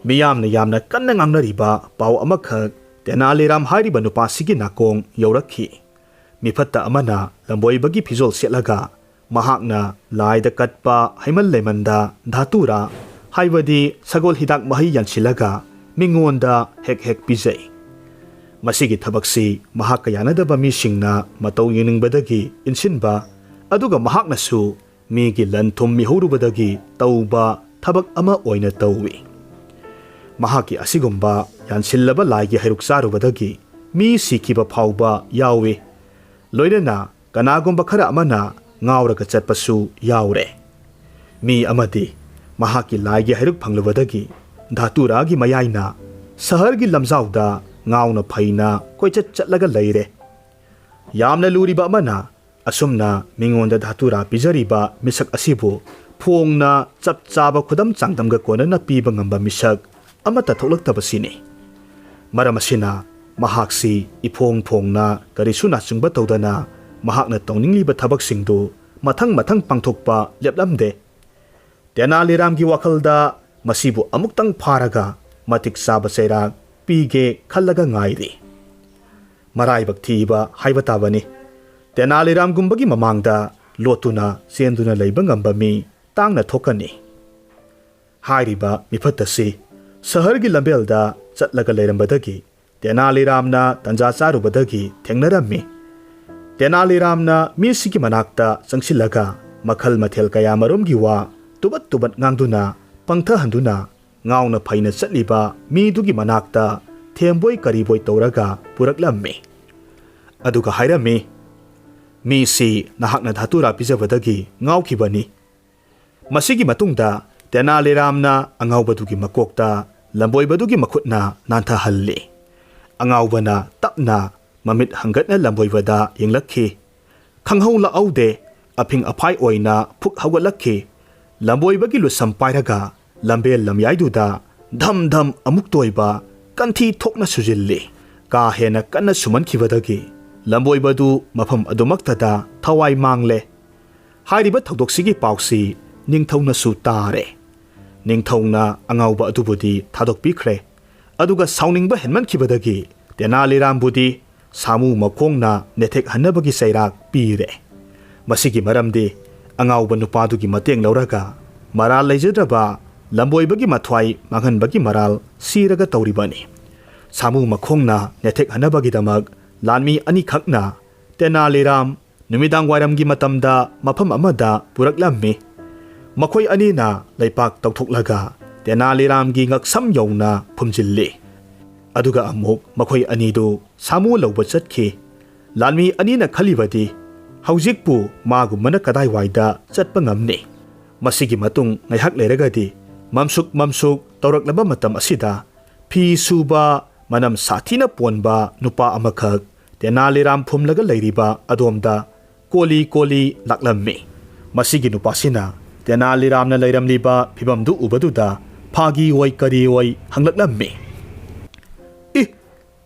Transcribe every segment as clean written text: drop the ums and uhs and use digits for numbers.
ꯃꯤꯌꯥꯝꯅ ꯌꯥꯝꯅ ꯀꯟꯅ ꯉꯥꯡꯅꯔꯤꯕ ꯄꯥꯎ ꯑꯃꯈꯛ ꯇꯦꯅꯥꯂꯤꯔꯥꯝ ꯍꯥꯏꯔꯤꯕ ꯅꯨꯄꯥꯁꯤꯒꯤ ꯅꯥꯀꯣꯡ ꯌꯧꯔꯛꯈꯤ꯫ ꯃꯤꯐꯠꯇ ꯑꯃꯅ ꯂꯝꯕꯣꯏꯕꯒꯤ ꯐꯤꯖꯣꯜ ꯁꯦꯠꯂꯒ ꯃꯍꯥꯛꯅ ꯂꯥꯏꯗ ꯀꯠꯄ ꯍꯩꯃꯟ ꯂꯩꯃꯟꯗ ꯙꯥꯇꯨꯔꯥ ꯍꯥꯏꯕꯗꯤ ꯁꯒꯣꯜ ꯍꯤꯗꯥꯛ ꯃꯍꯩ ꯌꯥꯟꯁꯤꯜꯂꯒ ꯃꯤꯉꯣꯟꯗ ꯍꯦꯛ ꯍꯦꯛ ꯄꯤꯖꯩ꯫ ꯃꯁꯤꯒꯤ ꯊꯕꯛꯁꯤ ꯃꯍꯥꯛꯀ ꯌꯥꯅꯗꯕ ꯃꯤꯁꯤꯡꯅ ꯃꯇꯧ ꯌꯦꯡꯅꯤꯡꯕꯗꯒꯤ ꯏꯟꯁꯤꯟꯕ ꯑꯗꯨꯒ ꯃꯍꯥꯛꯅꯁꯨ ꯃꯤꯒꯤ ꯂꯟ ꯊꯨꯝ ꯃꯤꯍꯧꯔꯨꯕꯗꯒꯤ ꯇꯧꯕ ꯊꯕꯛ ꯑꯃ ꯑꯣꯏꯅ ꯇꯧꯏ꯫ ꯃꯍꯥꯛꯀꯤ ꯑꯁꯤꯒꯨꯝꯕ ꯌꯥꯟꯁꯤꯜꯂꯕ ꯂꯥꯏꯒꯤ ꯍꯩꯔꯨꯛ ꯆꯥꯔꯨꯕꯗꯒꯤ ꯃꯤ ꯁꯤꯈꯤꯕ ꯐꯥꯎꯕ ꯌꯥꯎꯏ꯫ ꯂꯣꯏꯅꯅ ꯀꯅꯥꯒꯨꯝꯕ ꯈꯔ ꯑꯃꯅ ꯉꯥꯎꯔꯒ ꯆꯠꯄꯁꯨ ꯌꯥꯎꯔꯦ꯫ ꯃꯤ ꯑꯃꯗꯤ ꯃꯍꯥꯛꯀꯤ ꯂꯥꯏꯒꯤ ꯍꯩꯔꯨꯛ ꯐꯪꯂꯨꯕꯗꯒꯤ ꯙꯥꯇꯨꯔꯥꯒꯤ ꯃꯌꯥꯏꯅ ꯁꯍꯔꯒꯤ ꯂꯝꯖꯥꯎꯗ ꯉꯥꯎꯅ ꯐꯩꯅ ꯀꯣꯏꯆꯠ ꯆꯠꯂꯒ ꯂꯩꯔꯦ꯫ ꯌꯥꯝꯅ ꯂꯨꯔꯤꯕ ꯑꯃꯅ ꯑꯁꯨꯝꯅ ꯃꯤꯉꯣꯟꯗ ꯙꯥꯇꯨꯔꯥ ꯄꯤꯖꯔꯤꯕ ꯃꯤꯁꯛ ꯑꯁꯤꯕꯨ ꯐꯣꯡꯅ ꯆꯞ ꯆꯥꯕ ꯈꯨꯗꯝ ꯆꯥꯡꯗꯝꯒ ꯀꯣꯟꯅꯅ ꯄꯤꯕ ꯉꯝꯕ ꯃꯤꯁꯛ ꯑꯃꯠꯇ ꯊꯣꯛꯂꯛꯇꯕꯁꯤꯅꯤ꯫ ꯃꯔꯝ ꯑꯁꯤꯅ ꯃꯍꯥꯛꯁꯤ ꯏꯐꯣꯡ ꯐꯣꯡꯅ ꯀꯔꯤꯁꯨ ꯅꯥꯆꯨꯡꯕ ꯇꯧꯗꯅ ꯃꯍꯥꯛꯅ ꯇꯧꯅꯤꯡꯂꯤꯕ ꯊꯕꯛꯁꯤꯡꯗꯨ ꯃꯊꯪ ꯃꯊꯪ ꯄꯥꯡꯊꯣꯛꯄ ꯂꯦꯞꯂꯝꯗꯦ꯫ ꯇꯦꯅꯥꯂꯤꯔꯥꯝꯒꯤ ꯋꯥꯈꯜꯗ ꯃꯁꯤꯕꯨ ꯑꯃꯨꯛꯇꯪ ꯐꯥꯔꯒ ꯃꯇꯤꯛ ꯆꯥꯕ ꯆꯩꯔꯥꯛ ꯄꯤꯒꯦ ꯈꯜꯂꯒ ꯉꯥꯏꯔꯤ꯫ ꯃꯔꯥꯏꯕꯛ ꯊꯤꯕ ꯍꯥꯏꯕ ꯇꯥꯕꯅꯤ꯫ ꯇꯦꯅꯥꯂꯤꯔꯥꯝꯒꯨꯝꯕꯒꯤ ꯃꯃꯥꯡꯗ ꯂꯣꯠꯇꯨꯅ ꯆꯦꯟꯗꯨꯅ ꯂꯩꯕ ꯉꯝꯕ ꯃꯤ ꯇꯥꯡꯅ ꯊꯣꯛꯀꯅꯤ꯫ ꯍꯥꯏꯔꯤꯕ ꯃꯤꯐꯠ ꯑꯁꯤ ꯁꯍꯔꯒꯤ ꯂꯝꯕꯦꯜꯗ ꯆꯠꯂꯒ ꯂꯩꯔꯝꯕꯗꯒꯤ ꯇꯦꯅꯥꯂꯤꯔꯥꯝꯅ ꯇꯟꯖꯥ ꯆꯥꯔꯨꯕꯗꯒꯤ ꯊꯦꯡꯅꯔꯝꯃꯤ꯫ ꯇꯦꯅꯥꯂꯤꯔꯥꯝꯅ ꯃꯤꯁꯤꯒꯤ ꯃꯅꯥꯛꯇ ꯆꯪꯁꯤꯜꯂꯒ ꯃꯈꯜ ꯃꯊꯦꯜ ꯀꯌꯥ ꯃꯔꯨꯝꯒꯤ ꯋꯥ ꯇꯨꯕꯠ ꯇꯨꯕꯠ ꯉꯥꯡꯗꯨꯅ ꯄꯪꯊꯍꯟꯗꯨꯅ ꯉꯥꯎꯅ ꯐꯩꯅ ꯆꯠꯂꯤꯕ ꯃꯤꯗꯨꯒꯤ ꯃꯅꯥꯛꯇ ꯊꯦꯝꯕꯣꯏ ꯀꯔꯤꯕꯣꯏ ꯇꯧꯔꯒ ꯄꯨꯔꯛꯂꯝꯃꯤ꯫ ꯑꯗꯨꯒ ꯍꯥꯏꯔꯝꯃꯤ, ꯃꯤꯁꯤ ꯅꯍꯥꯛꯅ ꯙꯥꯇꯨꯔꯥ ꯄꯤꯖꯕꯗꯒꯤ ꯉꯥꯎꯈꯤꯕꯅꯤ꯫ ꯃꯁꯤꯒꯤ ꯃꯇꯨꯡꯗ ꯇꯦꯅꯥꯂꯤꯔꯥꯝꯅ ꯑꯉꯥꯎꯕꯗꯨꯒꯤ ꯃꯀꯣꯛꯇ ꯂꯝꯕꯣꯏꯕꯗꯨꯒꯤ ꯃꯈꯨꯠꯅ ꯅꯥꯟꯊꯍꯜꯂꯤ꯫ ꯑꯉꯥꯎꯕꯅ ꯇꯞꯅ ꯃꯃꯤꯠ ꯍꯪꯒꯠꯅ ꯂꯝꯕꯣꯏꯕꯗ ꯌꯦꯡꯂꯛꯈꯤ꯫ ꯈꯪꯍꯧ ꯂꯥꯛꯍꯧꯗꯦ ꯑꯐꯤꯡ ꯑꯐꯥꯏ ꯑꯣꯏꯅ ꯐꯨꯛ ꯍꯧꯒꯠꯂꯛꯈꯤ꯫ ꯂꯝꯕꯣꯏꯕꯒꯤ ꯂꯨꯁꯝ ꯄꯥꯏꯔꯒ ꯂꯝꯕꯦꯜ ꯂꯝꯌꯥꯏꯗꯨꯗ ꯙꯝ ꯙꯝ ꯑꯃꯨꯛ ꯇꯣꯏꯕ ꯀꯟꯊꯤ ꯊꯣꯛꯅ ꯁꯨꯖꯤꯜꯂꯤ꯫ ꯀꯥ ꯍꯦꯟꯅ ꯀꯟꯅ ꯁꯨꯃꯟꯈꯤꯕꯗꯒꯤ ꯂꯝꯕꯣꯏꯕꯗꯨ ꯃꯐꯝ ꯑꯗꯨꯃꯛꯇꯗ ꯊꯋꯥꯏ ꯃꯥꯡꯂꯦ꯫ ꯍꯥꯏꯔꯤꯕ ꯊꯧꯗꯣꯛꯁꯤꯒꯤ ꯄꯥꯎꯁꯤ ꯅꯤꯡꯊꯧꯅꯁꯨ ꯇꯥꯔꯦ꯫ ꯅꯤꯡꯊꯧꯅ ꯑꯉꯥꯎꯕ ꯑꯗꯨꯕꯨꯗꯤ ꯊꯥꯗꯣꯛꯄꯤꯈ꯭ꯔꯦ꯫ ꯑꯗꯨꯒ ꯁꯥꯎꯅꯤꯡꯕ ꯍꯦꯟꯃꯟꯈꯤꯕꯗꯒꯤ ꯇꯦꯅꯥꯂꯤꯔꯥꯝꯕꯨꯗꯤ ꯁꯥꯃꯨ ꯃꯈꯣꯡꯅ ꯅꯦꯊꯦꯛꯍꯟꯅꯕꯒꯤ ꯆꯩꯔꯥꯛ ꯄꯤꯔꯦ꯫ ꯃꯁꯤꯒꯤ ꯃꯔꯝꯗꯤ ꯑꯉꯥꯎꯕ ꯅꯨꯄꯥꯗꯨꯒꯤ ꯃꯇꯦꯡ ꯂꯧꯔꯒ ꯃꯔꯥꯜ ꯂꯩꯖꯗ꯭ꯔꯕ ꯂꯝꯕꯣꯏꯕꯒꯤ ꯃꯊ꯭ꯋꯥꯏ ꯃꯥꯡꯍꯟꯕꯒꯤ ꯃꯔꯥꯜ ꯁꯤꯔꯒ ꯇꯧꯔꯤꯕꯅꯤ꯫ ꯁꯥꯃꯨ ꯃꯈꯣꯡꯅ ꯅꯦꯊꯦꯛꯍꯟꯅꯕꯒꯤꯗꯃꯛ ꯂꯥꯟꯃꯤ ꯑꯅꯤꯈꯛꯅ ꯇꯦꯅꯥꯂꯤꯔꯥꯝ ꯅꯨꯃꯤꯗꯥꯡ ꯋꯥꯏꯔꯝꯒꯤ ꯃꯇꯝꯗ ꯃꯐꯝ ꯑꯃꯗ ꯄꯨꯔꯛꯂꯝꯃꯤ꯫ ꯃꯈꯣꯏ ꯑꯅꯤꯅ ꯂꯩꯄꯥꯛ ꯇꯧꯊꯣꯛꯂꯒ ꯇꯦꯅꯥꯂꯤꯔꯥꯝꯒꯤ ꯉꯛꯁꯝ ꯌꯧꯅ ꯐꯨꯝꯖꯤꯜꯂꯤ꯫ ꯑꯗꯨꯒ ꯑꯃꯨꯛ ꯃꯈꯣꯏ ꯑꯅꯤꯗꯨ ꯁꯥꯃꯨ ꯂꯧꯕ ꯆꯠꯈꯤ꯫ ꯂꯥꯟꯃꯤ ꯑꯅꯤꯅ ꯈꯜꯂꯤꯕꯗꯤ ꯍꯧꯖꯤꯛꯄꯨ ꯃꯥꯒꯨꯝꯕꯅ ꯀꯗꯥꯏꯋꯥꯏꯗ ꯆꯠꯄ ꯉꯝꯅꯤ꯫ ꯃꯁꯤꯒꯤ ꯃꯇꯨꯡ ꯉꯥꯏꯍꯥꯛ ꯂꯩꯔꯒꯗꯤ ꯃꯝꯁꯨꯛ ꯃꯝꯁꯨꯛ ꯇꯧꯔꯛꯂꯕ ꯃꯇꯝ ꯑꯁꯤꯗ ꯐꯤ ꯁꯨꯕ ꯃꯅꯝ ꯁꯥꯊꯤꯅ ꯄꯣꯟꯕ ꯅꯨꯄꯥ ꯑꯃꯈꯛ ꯇꯦꯅꯥꯂꯤꯔꯥꯝ ꯐꯨꯝꯂꯒ ꯂꯩꯔꯤꯕ ꯑꯗꯣꯝꯗ ꯀꯣꯂꯤ ꯀꯣꯂꯤ ꯂꯥꯛꯂꯝꯃꯤ꯫ ꯃꯁꯤꯒꯤ ꯅꯨꯄꯥꯁꯤꯅ ꯇꯦꯅꯥꯂꯤꯔꯥꯝꯅ ꯂꯩꯔꯝꯂꯤꯕ ꯐꯤꯕꯝꯗꯨ ꯎꯕꯗꯨꯗ ꯐꯥꯒꯤ ꯑꯣꯏ ꯀꯔꯤ ꯑꯣꯏ ꯍꯪꯂꯛꯂꯝꯃꯤ꯫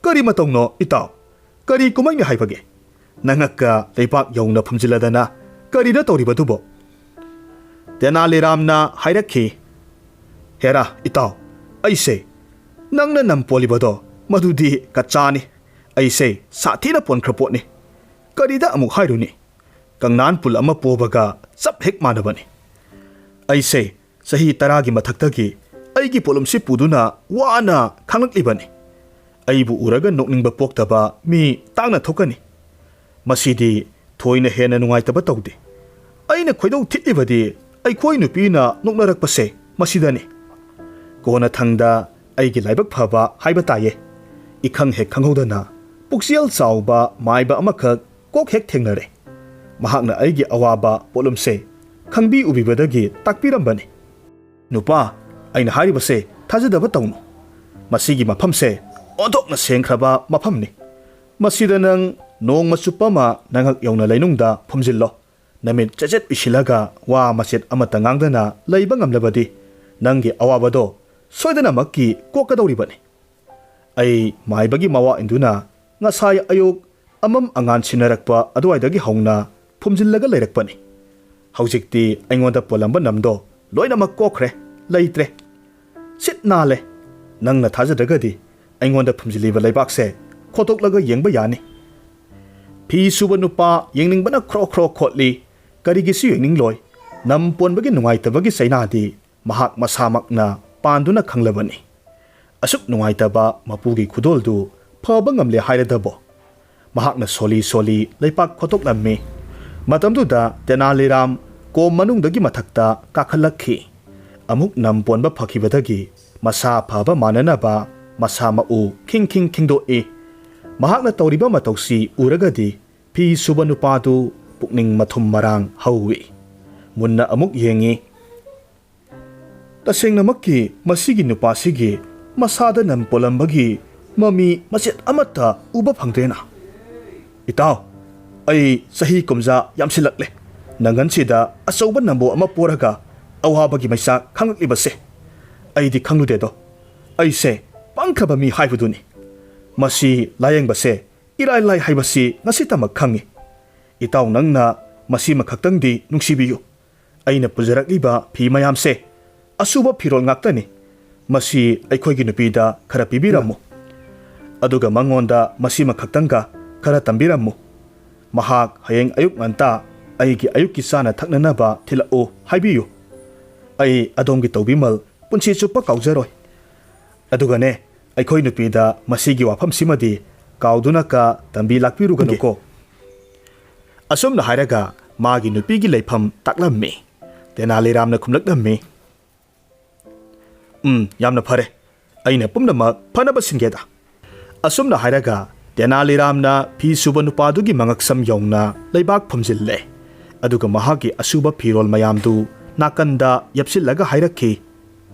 ꯀꯔꯤ ꯃꯇꯧꯅꯣ ꯏꯇꯥꯎ? ꯀꯔꯤ ꯀꯨꯝꯍꯩꯅꯤ ꯍꯥꯏꯕꯒꯦ? ꯅꯉꯛꯀ ꯂꯩꯄꯥꯛ ꯌꯧꯅ ꯐꯨꯝꯖꯤꯜꯂꯗꯅ ꯀꯔꯤꯅꯣ ꯇꯧꯔꯤꯕꯗꯨꯕꯣ? ꯇꯦꯅꯥꯂꯤꯔꯥꯝꯅ ꯍꯥꯏꯔꯛꯈꯤ, ꯍꯦꯔꯥ ꯏꯇꯥꯎ, ꯑꯩꯁꯦ ꯅꯪꯅ ꯅꯝꯄꯣꯜꯂꯤꯕꯗꯣ ꯃꯗꯨꯗꯤ ꯀꯆꯥꯅꯤ꯫ ꯑꯩꯁꯦ ꯁꯥꯊꯤꯅ ꯄꯣꯟꯈ꯭ꯔ ꯄꯣꯠꯅꯤ꯫ ꯀꯔꯤꯗ ꯑꯃꯨꯛ ꯍꯥꯏꯔꯨꯅꯤ? ꯀꯪꯅꯥꯟ ꯄꯨꯜ ꯑꯃ ꯄꯣꯕꯒ ꯆꯞ ꯍꯦꯛ ꯃꯥꯟꯅꯕꯅꯤ꯫ ꯑꯩꯁꯦ ꯆꯍꯤ 10ꯒꯤ ꯃꯊꯛꯇꯒꯤ ꯑꯩꯒꯤ ꯄꯣꯠꯂꯨꯝꯁꯤ ꯄꯨꯗꯨꯅ ꯋꯥꯅ ꯈꯥꯡꯂꯛꯂꯤꯕꯅꯤ꯫ ꯑꯩꯕꯨ ꯎꯔꯒ ꯅꯣꯛꯅꯤꯡꯕ ꯄꯣꯛꯇꯕ ꯃꯤ ꯇꯥꯡꯅ ꯊꯣꯛꯀꯅꯤ꯫ ꯃꯁꯤꯗꯤ ꯊꯣꯏꯅ ꯍꯦꯟꯅ ꯅꯨꯡꯉꯥꯏꯇꯕ ꯇꯧꯗꯦ꯫ ꯑꯩꯅ ꯈꯣꯏꯗꯧ ꯊꯤꯠꯂꯤꯕꯗꯤ ꯑꯩꯈꯣꯏ ꯅꯨꯄꯤꯅ ꯅꯣꯛꯅꯔꯛꯄꯁꯦ ꯃꯁꯤꯗꯅꯤ꯫ ꯀꯣꯟꯅꯊꯪꯗ ꯑꯩꯒꯤ ꯂꯥꯏꯕꯛ ꯐꯕ ꯍꯥꯏꯕ ꯇꯥꯏꯌꯦ꯫ ꯏꯈꯪ ꯍꯦꯛ ꯈꯪꯍꯧꯗꯅ ꯄꯨꯛꯆꯦꯜ ꯆꯥꯎꯕ ꯃꯥꯏꯕ ꯑꯃꯈꯛ ꯀꯣꯛ ꯍꯦꯛ ꯊꯦꯡꯅꯔꯦ꯫ ꯃꯍꯥꯛꯅ ꯑꯩꯒꯤ ꯑꯋꯥꯕ ꯄꯣꯠꯂꯨꯝꯁꯦ ꯈꯪꯕꯤ ꯎꯕꯤꯕꯗꯒꯤ ꯇꯥꯛꯄꯤꯔꯝꯕꯅꯤ꯫ ꯅꯨꯄꯥ, ꯑꯩꯅ ꯍꯥꯏꯔꯤꯕꯁꯦ ꯊꯥꯖꯗꯕ ꯇꯧꯅꯨ꯫ ꯃꯁꯤꯒꯤ ꯃꯐꯝꯁꯦ ꯑꯣꯟꯊꯣꯛꯅ ꯁꯦꯡꯈ꯭ꯔꯕ ꯃꯐꯝꯅꯤ꯫ ꯃꯁꯤꯗ ꯅꯪ ꯅꯣꯡꯃ ꯆꯨꯞꯄ ꯑꯃ ꯅꯉꯛ ꯌꯧꯅ ꯂꯩꯅꯨꯡꯗ ꯐꯨꯝꯖꯤꯜꯂꯣ꯫ ꯅꯃꯤꯠ ꯆꯦꯆꯦꯠ ꯎꯏꯁꯤꯜꯂꯒ ꯋꯥ ꯃꯆꯦꯠ ꯑꯃꯠꯇ ꯉꯥꯡꯗꯅ ꯂꯩꯕ ꯉꯝꯂꯕꯗꯤ ꯅꯪꯒꯤ ꯑꯋꯥꯕꯗꯣ ꯁꯣꯏꯗꯅꯃꯛꯀꯤ ꯀꯣꯛꯀꯗꯧꯔꯤꯕꯅꯤ꯫ ꯑꯩ ꯃꯥꯏꯕꯒꯤ ꯃꯋꯥ ꯏꯟꯗꯨꯅ ꯉꯁꯥꯏ ꯑꯌꯨꯛ ꯑꯃꯝ ꯑꯉꯥꯟ ꯁꯤꯟꯅꯔꯛꯄ ꯑꯗꯨꯋꯥꯏꯗꯒꯤ ꯍꯧꯅ ꯐꯨꯝꯖꯤꯜꯂꯒ ꯂꯩꯔꯛꯄꯅꯤ꯫ ꯍꯧꯖꯤꯛꯇꯤ ꯑꯩꯉꯣꯟꯗ ꯄꯣꯜꯂꯝꯕ ꯅꯝꯗꯣ ꯂꯣꯏꯅꯃꯛ ꯀꯣꯛꯈ꯭ꯔꯦ, ꯂꯩꯇ꯭ꯔꯦ꯫ ꯁꯤꯠ ꯅꯥꯜꯂꯦ꯫ ꯅꯪꯅ ꯊꯥꯖꯗ꯭ꯔꯒꯗꯤ ꯑꯩꯉꯣꯟꯗ ꯐꯨꯝꯖꯤꯜꯂꯤꯕ ꯂꯩꯕꯥꯛꯁꯦ ꯈꯣꯠꯇꯣꯛꯂꯒ ꯌꯦꯡꯕ ꯌꯥꯅꯤ꯫ ꯐꯤ ꯁꯨꯕ ꯅꯨꯄꯥ ꯌꯦꯡꯅꯤꯡꯕꯅ ꯈ꯭ꯔꯣ ꯈ꯭ꯔꯣ ꯈꯣꯠꯂꯤ, ꯀꯔꯤꯒꯤꯁꯨ ꯌꯦꯡꯅꯤꯡꯂꯣꯏ꯫ ꯅꯝ ꯄꯣꯟꯕꯒꯤ ꯅꯨꯡꯉꯥꯏꯇꯕꯒꯤ ꯆꯩꯅꯥꯗꯤ ꯃꯍꯥꯛ ꯃꯁꯥꯃꯛꯅ ꯄꯥꯟꯗꯨꯅ ꯈꯪꯂꯕꯅꯤ꯫ ꯑꯁꯨꯛ ꯅꯨꯡꯉꯥꯏꯇꯕ ꯃꯄꯨꯒꯤ ꯈꯨꯗꯣꯜꯗꯨ ꯐꯕ ꯉꯝꯂꯦ ꯍꯥꯏꯔꯗꯕꯣ? ꯃꯍꯥꯛꯅ ꯁꯣꯜꯂꯤ ꯁꯣꯜꯂꯤ ꯂꯩꯄꯥꯛ ꯈꯣꯠꯇꯣꯛꯂꯝꯃꯤ꯫ ꯃꯇꯝꯗꯨꯗ ꯇꯦꯅꯥꯂꯤꯔꯥꯝ ꯀꯣꯝ ꯃꯅꯨꯡꯗꯒꯤ ꯃꯊꯛꯇ ꯀꯥꯈꯠꯂꯛꯈꯤ꯫ ꯑꯃꯨꯛ ꯅꯝ ꯄꯣꯟꯕ ꯐꯈꯤꯕꯗꯒꯤ ꯃꯁꯥ ꯐꯕ ꯃꯥꯟꯅꯅꯕ ꯃꯁꯥ ꯃꯎ ꯈꯤꯡ ꯈꯤꯡꯗꯣꯛꯏ꯫ ꯃꯍꯥꯛꯅ ꯇꯧꯔꯤꯕ ꯃꯇꯧꯁꯤ ꯎꯔꯒꯗꯤ ꯐꯤ ꯁꯨꯕ ꯅꯨꯄꯥꯗꯨ ꯄꯨꯛꯅꯤꯡ ꯃꯊꯨꯝ ꯃꯔꯥꯡ ꯍꯧꯏ꯫ ꯃꯨꯟꯅ ꯑꯃꯨꯛ ꯌꯦꯡꯉꯤ꯫ ꯇꯁꯦꯡꯅꯃꯛꯀꯤ ꯃꯁꯤꯒꯤ ꯅꯨꯄꯥꯁꯤꯒꯤ ꯃꯁꯥꯗ ꯅꯝ ꯄꯣꯜꯂꯝꯕꯒꯤ ꯃꯃꯤ ꯃꯆꯦꯠ ꯑꯃꯠꯇ ꯎꯕ ꯐꯪꯗ꯭ꯔꯦꯅ꯫ ꯏꯇꯥꯎ, ꯑꯩ ꯆꯍꯤ 50 ꯌꯥꯝꯁꯤꯜꯂꯛꯂꯦ꯫ ꯅꯪꯒꯟꯁꯤꯗ ꯑꯆꯧꯕ ꯅꯝꯕꯣ ꯑꯃ ꯄꯣꯔꯒ ꯑꯋꯥꯕꯒꯤ ꯃꯩꯁꯥꯛ ꯈꯪꯂꯛꯂꯤꯕꯁꯦ꯫ ꯑꯩꯗꯤ ꯈꯪꯂꯨꯗꯦꯗꯣ, ꯑꯩꯁꯦ ꯄꯪꯈ꯭ꯔꯕ ꯃꯤ ꯍꯥꯏꯕꯗꯨꯅꯤ꯫ ꯃꯁꯤ ꯂꯥꯌꯦꯡꯕꯁꯦ ꯏꯔꯥꯏ ꯂꯥꯏ ꯍꯥꯏꯕꯁꯤ ꯉꯁꯤꯇꯃꯛ ꯈꯪꯉꯤ꯫ ꯏꯇꯥꯎ ꯅꯪꯅ ꯃꯁꯤꯃ ꯈꯛꯇꯪꯗꯤ ꯅꯨꯡꯁꯤꯕꯤꯌꯨ꯫ ꯑꯩꯅ ꯄꯨꯖꯔꯛꯂꯤꯕ ꯐꯤ ꯃꯌꯥꯝꯁꯦ ꯑꯁꯨꯕ ꯐꯤꯔꯣꯜ ꯉꯥꯛꯇꯅꯤ꯫ ꯃꯁꯤ ꯑꯩꯈꯣꯏꯒꯤ ꯅꯨꯄꯤꯗ ꯈꯔ ꯄꯤꯕꯤꯔꯝꯃꯨ, ꯑꯗꯨꯒ ꯃꯉꯣꯟꯗ ꯃꯁꯤꯃ ꯈꯛꯇꯪꯒ ꯈꯔ ꯇꯝꯕꯤꯔꯝꯃꯨ꯫ ꯃꯍꯥꯛ ꯍꯌꯦꯡ ꯑꯌꯨꯛ ꯉꯟꯇꯥ ꯑꯩꯒꯤ ꯑꯌꯨꯛꯀꯤ ꯆꯥꯅ ꯊꯛꯅꯅꯕ ꯊꯤꯜꯂꯛꯎ ꯍꯥꯏꯕꯤꯌꯨ꯫ ꯑꯩ ꯑꯗꯣꯝꯒꯤ ꯇꯧꯕꯤꯃꯜ ꯄꯨꯟꯁꯤ ꯆꯨꯞꯄ ꯀꯥꯎꯖꯔꯣꯏ꯫ ꯑꯗꯨꯒꯅꯦ, ꯑꯩꯈꯣꯏ ꯅꯨꯄꯤꯗ ꯃꯁꯤꯒꯤ ꯋꯥꯐꯝꯁꯤꯃꯗꯤ ꯀꯥꯎꯗꯨꯅꯀ ꯇꯝꯕꯤ ꯂꯥꯛꯄꯤꯔꯨꯒꯅꯨꯀꯣ꯫ ꯑꯁꯨꯝꯅ ꯍꯥꯏꯔꯒ ꯃꯥꯒꯤ ꯅꯨꯄꯤꯒꯤ ꯂꯩꯐꯝ ꯇꯥꯛꯂꯝꯃꯤ꯫ ꯇꯦꯅꯥꯂꯤꯔꯥꯝꯅ ꯈꯨꯝꯂꯛꯂꯝꯃꯤ, ꯌꯥꯝꯅ ꯐꯔꯦ, ꯑꯩꯅ ꯄꯨꯝꯅꯃꯛ ꯐꯅꯕ ꯁꯤꯟꯒꯦꯗ꯫ ꯑꯁꯨꯝꯅ ꯍꯥꯏꯔꯒ ꯇꯦꯅꯥꯂꯤꯔꯥꯝꯅ ꯐꯤ ꯁꯨꯕ ꯅꯨꯄꯥꯗꯨꯒꯤ ꯃꯉꯛꯁꯝ ꯌꯧꯅ ꯂꯩꯕꯥꯛ ꯐꯨꯝꯖꯤꯜꯂꯦ꯫ ꯑꯗꯨꯒ ꯃꯍꯥꯛꯀꯤ ꯑꯁꯨꯕ ꯐꯤꯔꯣꯜ ꯃꯌꯥꯝꯗꯨ ꯅꯥꯀꯟꯗ ꯌꯦꯞꯁꯤꯜꯂꯒ ꯍꯥꯏꯔꯛꯈꯤ,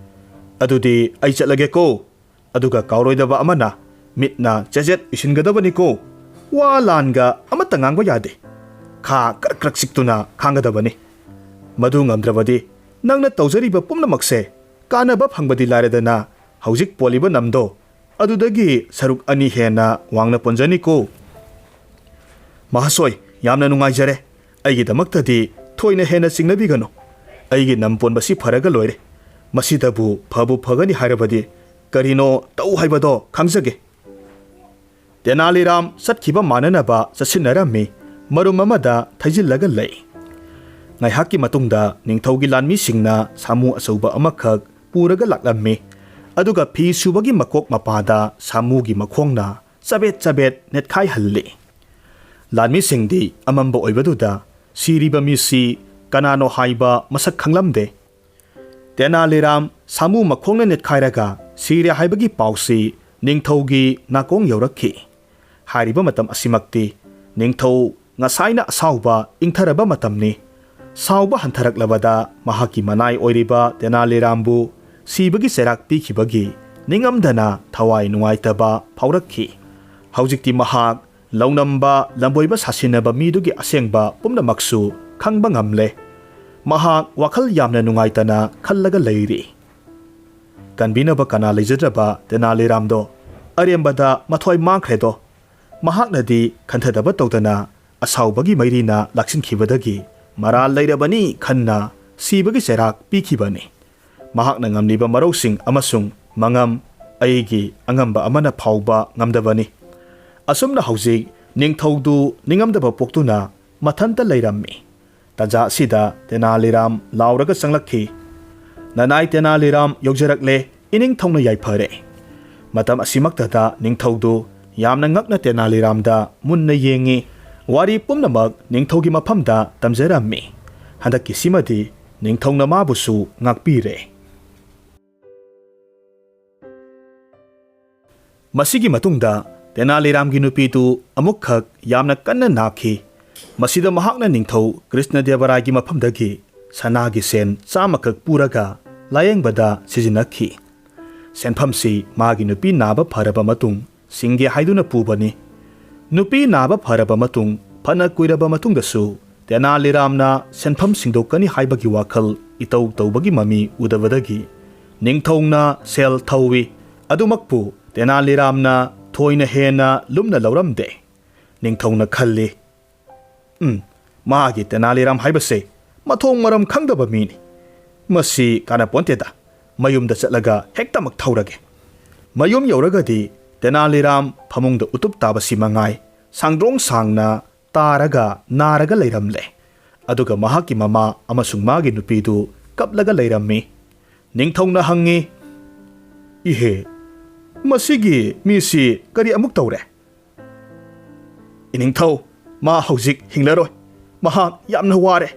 ꯑꯗꯨꯗꯤ ꯑꯩ ꯆꯠꯂꯒꯦꯀꯣ꯫ ꯑꯗꯨꯒ ꯀꯥꯎꯔꯣꯏꯗꯕ ꯑꯃꯅ ꯃꯤꯠꯅ ꯆꯦꯖꯦꯠ ꯎꯏꯁꯤꯟꯒꯗꯕꯅꯤꯀꯣ꯫ ꯋꯥ ꯂꯥꯟꯒ ꯑꯃꯠꯇ ꯉꯥꯡꯕ ꯌꯥꯗꯦ꯫ ꯈꯥ ꯀ꯭ꯔꯛ ꯀ꯭ꯔꯛ ꯆꯤꯛꯇꯨꯅ ꯈꯥꯡꯒꯗꯕꯅꯤ꯫ ꯃꯗꯨ ꯉꯝꯗ꯭ꯔꯕꯗꯤ ꯅꯪꯅ ꯇꯧꯖꯔꯤꯕ ꯄꯨꯝꯅꯃꯛꯁꯦ ꯀꯥꯟꯅꯕ ꯐꯪꯕꯗꯤ ꯂꯥꯏꯔꯗꯅ ꯍꯧꯖꯤꯛ ꯄꯣꯜꯂꯤꯕ ꯅꯝꯗꯣ ꯑꯗꯨꯗꯒꯤ ꯁꯔꯨꯛ 2 ꯍꯦꯟꯅ ꯋꯥꯡꯅ ꯄꯣꯟꯖꯅꯤꯀꯣ꯫ ꯃꯍꯥꯁꯣꯏ, ꯌꯥꯝꯅ ꯅꯨꯡꯉꯥꯏꯖꯔꯦ꯫ ꯑꯩꯒꯤꯗꯃꯛꯇꯗꯤ ꯊꯣꯏꯅ ꯍꯦꯟꯅ ꯆꯤꯡꯅꯕꯤꯒꯅꯨ꯫ ꯑꯩꯒꯤ ꯅꯝ ꯄꯣꯟꯕꯁꯤ ꯐꯔꯒ ꯂꯣꯏꯔꯦ꯫ ꯃꯁꯤꯗꯕꯨ ꯐꯕꯨ ꯐꯒꯅꯤ ꯍꯥꯏꯔꯕꯗꯤ ꯀꯔꯤꯅꯣ ꯇꯧ ꯍꯥꯏꯕꯗꯣ ꯈꯪꯖꯒꯦ꯫ ꯇꯦꯅꯥꯂꯤꯔꯥꯝ ꯆꯠꯈꯤꯕ ꯃꯥꯟꯅꯅꯕ ꯆꯠꯁꯤꯟꯅꯔꯝꯃꯤ꯫ ꯃꯔꯨꯝ ꯑꯃꯗ ꯊꯩꯖꯤꯜꯂꯒ ꯂꯩ꯫ ꯉꯥꯏꯍꯥꯛꯀꯤ ꯃꯇꯨꯡꯗ ꯅꯤꯡꯊꯧꯒꯤ ꯂꯥꯟꯃꯤꯁꯤꯡꯅ ꯁꯥꯃꯨ ꯑꯆꯧꯕ ꯑꯃꯈꯛ ꯄꯨꯔꯒ ꯂꯥꯛꯂꯝꯃꯤ꯫ ꯑꯗꯨꯒ ꯐꯤ ꯁꯨꯕꯒꯤ ꯃꯀꯣꯛ ꯃꯄꯥꯗ ꯁꯥꯃꯨꯒꯤ ꯃꯈꯣꯡꯅ ꯆꯕꯦꯠ ꯆꯕꯦꯠ ꯅꯦꯠꯈꯥꯏꯍꯜꯂꯤ꯫ ꯂꯥꯟꯃꯤꯁꯤꯡꯗꯤ ꯑꯃꯝꯕ ꯑꯣꯏꯕꯗꯨꯗ ꯁꯤꯔꯤꯕ ꯃꯤꯁꯤ ꯀꯅꯥꯅꯣ ꯍꯥꯏꯕ ꯃꯁꯛ ꯈꯪꯂꯝꯗꯦ꯫ ꯇꯦꯅꯥꯂꯤꯔꯥꯝ ꯁꯥꯃꯨ ꯃꯈꯣꯡꯅ ꯅꯦꯠꯈꯥꯏꯔꯒ ꯁꯤꯔꯦ ꯍꯥꯏꯕꯒꯤ ꯄꯥꯎꯁꯤ ꯅꯤꯡꯊꯧꯒꯤ ꯅꯥꯀꯣꯡ ꯌꯧꯔꯛꯈꯤ꯫ ꯍꯥꯏꯔꯤꯕ ꯃꯇꯝ ꯑꯁꯤꯃꯛꯇꯤ ꯅꯤꯡꯊꯧ ꯉꯁꯥꯏꯅ ꯑꯁꯥꯎꯕ ꯏꯪꯊꯔꯕ ꯃꯇꯝꯅꯤ꯫ ꯁꯥꯎꯕ ꯍꯟꯊꯔꯛꯂꯕꯗ ꯃꯍꯥꯛꯀꯤ ꯃꯅꯥꯏ ꯑꯣꯏꯔꯤꯕ ꯇꯦꯅꯥꯂꯤꯔꯥꯝꯕꯨ ꯁꯤꯕꯒꯤ ꯆꯩꯔꯥꯛ ꯄꯤꯈꯤꯕꯒꯤ ꯅꯤꯡꯉꯝꯗꯅ ꯊꯋꯥꯏ ꯅꯨꯡꯉꯥꯏꯇꯕ ꯐꯥꯎꯔꯛꯈꯤ꯫ ꯍꯧꯖꯤꯛꯇꯤ ꯃꯍꯥꯛ ꯂꯧꯅꯝꯕ ꯂꯝꯕꯣꯏꯕ ꯁꯥꯁꯤꯟꯅꯕ ꯃꯤꯗꯨꯒꯤ ꯑꯁꯦꯡꯕ ꯄꯨꯝꯅꯃꯛꯁꯨ ꯈꯪꯕ ꯉꯝꯂꯦ꯫ ꯃꯍꯥꯛ ꯋꯥꯈꯜ ꯌꯥꯝꯅ ꯅꯨꯡꯉꯥꯏꯇꯅ ꯈꯜꯂꯒ ꯂꯩꯔꯤ꯫ ꯀꯟꯕꯤꯅꯕ ꯀꯅꯥ ꯂꯩꯖꯗ꯭ꯔꯕ ꯇꯦꯅꯥꯂꯤꯔꯥꯝꯗꯣ ꯑꯔꯦꯝꯕꯗ ꯃꯊ꯭ꯋꯥꯏ ꯃꯥꯡꯈ꯭ꯔꯦꯗꯣ꯫ ꯃꯍꯥꯛꯅꯗꯤ ꯈꯟꯊꯗꯕ ꯇꯧꯗꯅ ꯑꯁꯥꯎꯕꯒꯤ ꯃꯩꯔꯤꯅ ꯂꯥꯛꯁꯤꯟꯈꯤꯕꯗꯒꯤ ꯃꯔꯥꯜ ꯂꯩꯔꯕꯅꯤ ꯈꯟꯅ ꯁꯤꯕꯒꯤ ꯆꯩꯔꯥꯛ ꯄꯤꯈꯤꯕꯅꯤ꯫ ꯃꯍꯥꯛꯅ ꯉꯝꯂꯤꯕ ꯃꯔꯧꯁꯤꯡ ꯑꯃꯁꯨꯡ ꯃꯉꯝ ꯑꯩꯒꯤ ꯑꯉꯝꯕ ꯑꯃꯅ ꯐꯥꯎꯕ ꯉꯝꯗꯕꯅꯤ꯫ ꯑꯁꯨꯝꯅ ꯍꯧꯖꯤꯛ ꯅꯤꯡꯊꯧꯗꯨ ꯅꯤꯡꯉꯝꯗꯕ ꯄꯣꯛꯇꯨꯅ ꯃꯊꯟꯇ ꯂꯩꯔꯝꯃꯤ꯫ ꯇꯥꯟꯖꯥ ꯑꯁꯤꯗ ꯇꯦꯅꯥꯂꯤꯔꯥꯝ ꯂꯥꯎꯔꯒ ꯆꯪꯂꯛꯈꯤ꯫ ꯅꯅꯥꯏ ꯇꯦꯅꯥꯂꯤꯔꯥꯝ ꯌꯧꯖꯔꯛꯂꯦ, ꯏꯅꯤꯡꯊꯧꯅ ꯌꯥꯏꯐꯔꯦ꯫ ꯃꯇꯝ ꯑꯁꯤꯃꯛꯇꯗ ꯅꯤꯡꯊꯧꯗꯨ ꯌꯥꯝꯅ ꯉꯛꯅ ꯇꯦꯅꯥꯂꯤꯔꯥꯝꯗ ꯃꯨꯟꯅ ꯌꯦꯡꯉꯤ꯫ ꯋꯥꯔꯤ ꯄꯨꯝꯅꯃꯛ ꯅꯤꯡꯊꯧꯒꯤ ꯃꯐꯝꯗ ꯇꯝꯖꯔꯝꯃꯤ꯫ ꯍꯟꯗꯛꯀꯤꯁꯤꯃꯗꯤ ꯅꯤꯡꯊꯧꯅ ꯃꯥꯕꯨꯁꯨ ꯉꯥꯛꯄꯤꯔꯦ꯫ ꯃꯁꯤꯒꯤ ꯃꯇꯨꯡꯗ ꯇꯦꯅꯥꯂꯤꯔꯥꯝꯒꯤ ꯅꯨꯄꯤꯗꯨ ꯑꯃꯨꯛꯈꯛ ꯌꯥꯝꯅ ꯀꯟꯅ ꯅꯥꯈꯤ꯫ ꯃꯁꯤꯗ ꯃꯍꯥꯛꯅ ꯅꯤꯡꯊꯧ ꯀ꯭ꯔꯤꯁꯅꯗꯦꯕꯔꯥꯏꯒꯤ ꯃꯐꯝꯗꯒꯤ ꯁꯅꯥꯒꯤ ꯁꯦꯟ 100ꯈꯛ ꯄꯨꯔꯒ ꯂꯥꯌꯦꯡꯕꯗ ꯁꯤꯖꯤꯟꯅꯈꯤ꯫ ꯁꯦꯟꯐꯝꯁꯤ ꯃꯥꯒꯤ ꯅꯨꯄꯤ ꯅꯥꯕ ꯐꯔꯕ ꯃꯇꯨꯡ ꯁꯤꯡꯒꯦ ꯍꯥꯏꯗꯨꯅ ꯄꯨꯕꯅꯤ꯫ ꯅꯨꯄꯤ ꯅꯥꯕ ꯐꯔꯕ ꯃꯇꯨꯡ ꯐꯅ ꯀꯨꯏꯔꯕ ꯃꯇꯨꯡꯗꯁꯨ ꯇꯦꯅꯥꯂꯤꯔꯥꯝꯅ ꯁꯦꯟꯐꯝ ꯁꯤꯡꯗꯣꯛꯀꯅꯤ ꯍꯥꯏꯕꯒꯤ ꯋꯥꯈꯜ ꯏꯇꯧ ꯇꯧꯕꯒꯤ ꯃꯃꯤ ꯎꯗꯕꯗꯒꯤ ꯅꯤꯡꯊꯧꯅ ꯁꯦꯜ ꯊꯧꯏ꯫ ꯑꯗꯨꯃꯛꯄꯨ ꯇꯦꯅꯥꯂꯤꯔꯥꯝꯅ ꯊꯣꯏꯅ ꯍꯦꯟꯅ ꯂꯨꯝꯅ ꯂꯧꯔꯝꯗꯦ꯫ ꯅꯤꯡꯊꯧꯅ ꯈꯜꯂꯤ, ꯃꯥꯒꯤ ꯇꯦꯅꯥꯂꯤꯔꯥꯝ ꯍꯥꯏꯕꯁꯦ ꯃꯊꯣꯡ ꯃꯔꯝ ꯈꯪꯗꯕ ꯃꯤꯅꯤ꯫ ꯃꯁꯤ ꯀꯥꯟꯅꯄꯣꯟꯇꯦꯗ, ꯃꯌꯨꯝꯗ ꯆꯠꯂꯒ ꯍꯦꯛꯇꯃꯛ ꯊꯧꯔꯒꯦ꯫ ꯃꯌꯨꯝ ꯌꯧꯔꯒꯗꯤ ꯇꯦꯅꯥꯂꯤꯔꯥꯝ ꯐꯃꯨꯡꯗ ꯎꯇꯨꯞ ꯇꯥꯕꯁꯤ ꯃꯉꯥꯏ ꯁꯥꯡꯗ꯭ꯔꯣꯡ ꯁꯥꯡꯅ ꯇꯥꯔꯒ ꯅꯥꯔꯒ ꯂꯩꯔꯝꯂꯦ꯫ ꯑꯗꯨꯒ ꯃꯍꯥꯛꯀꯤ ꯃꯃꯥ ꯑꯃꯁꯨꯡ ꯃꯥꯒꯤ ꯅꯨꯄꯤꯗꯨ ꯀꯞꯂꯒ ꯂꯩꯔꯝꯃꯤ꯫ ꯅꯤꯡꯊꯧꯅ ꯍꯪꯉꯤ, "ꯏꯍꯦ, ꯃꯁꯤꯒꯤ ꯃꯤꯁꯤ ꯀꯔꯤ ꯑꯃꯨꯛ ꯇꯧꯔꯦ?" "ꯏꯅꯤꯡꯊꯧ, ꯃꯥ ꯍꯧꯖꯤꯛ ꯍꯤꯡꯂꯔꯣꯏ꯫ ꯃꯍꯥꯛ ꯌꯥꯝꯅ ꯋꯥꯔꯦ꯫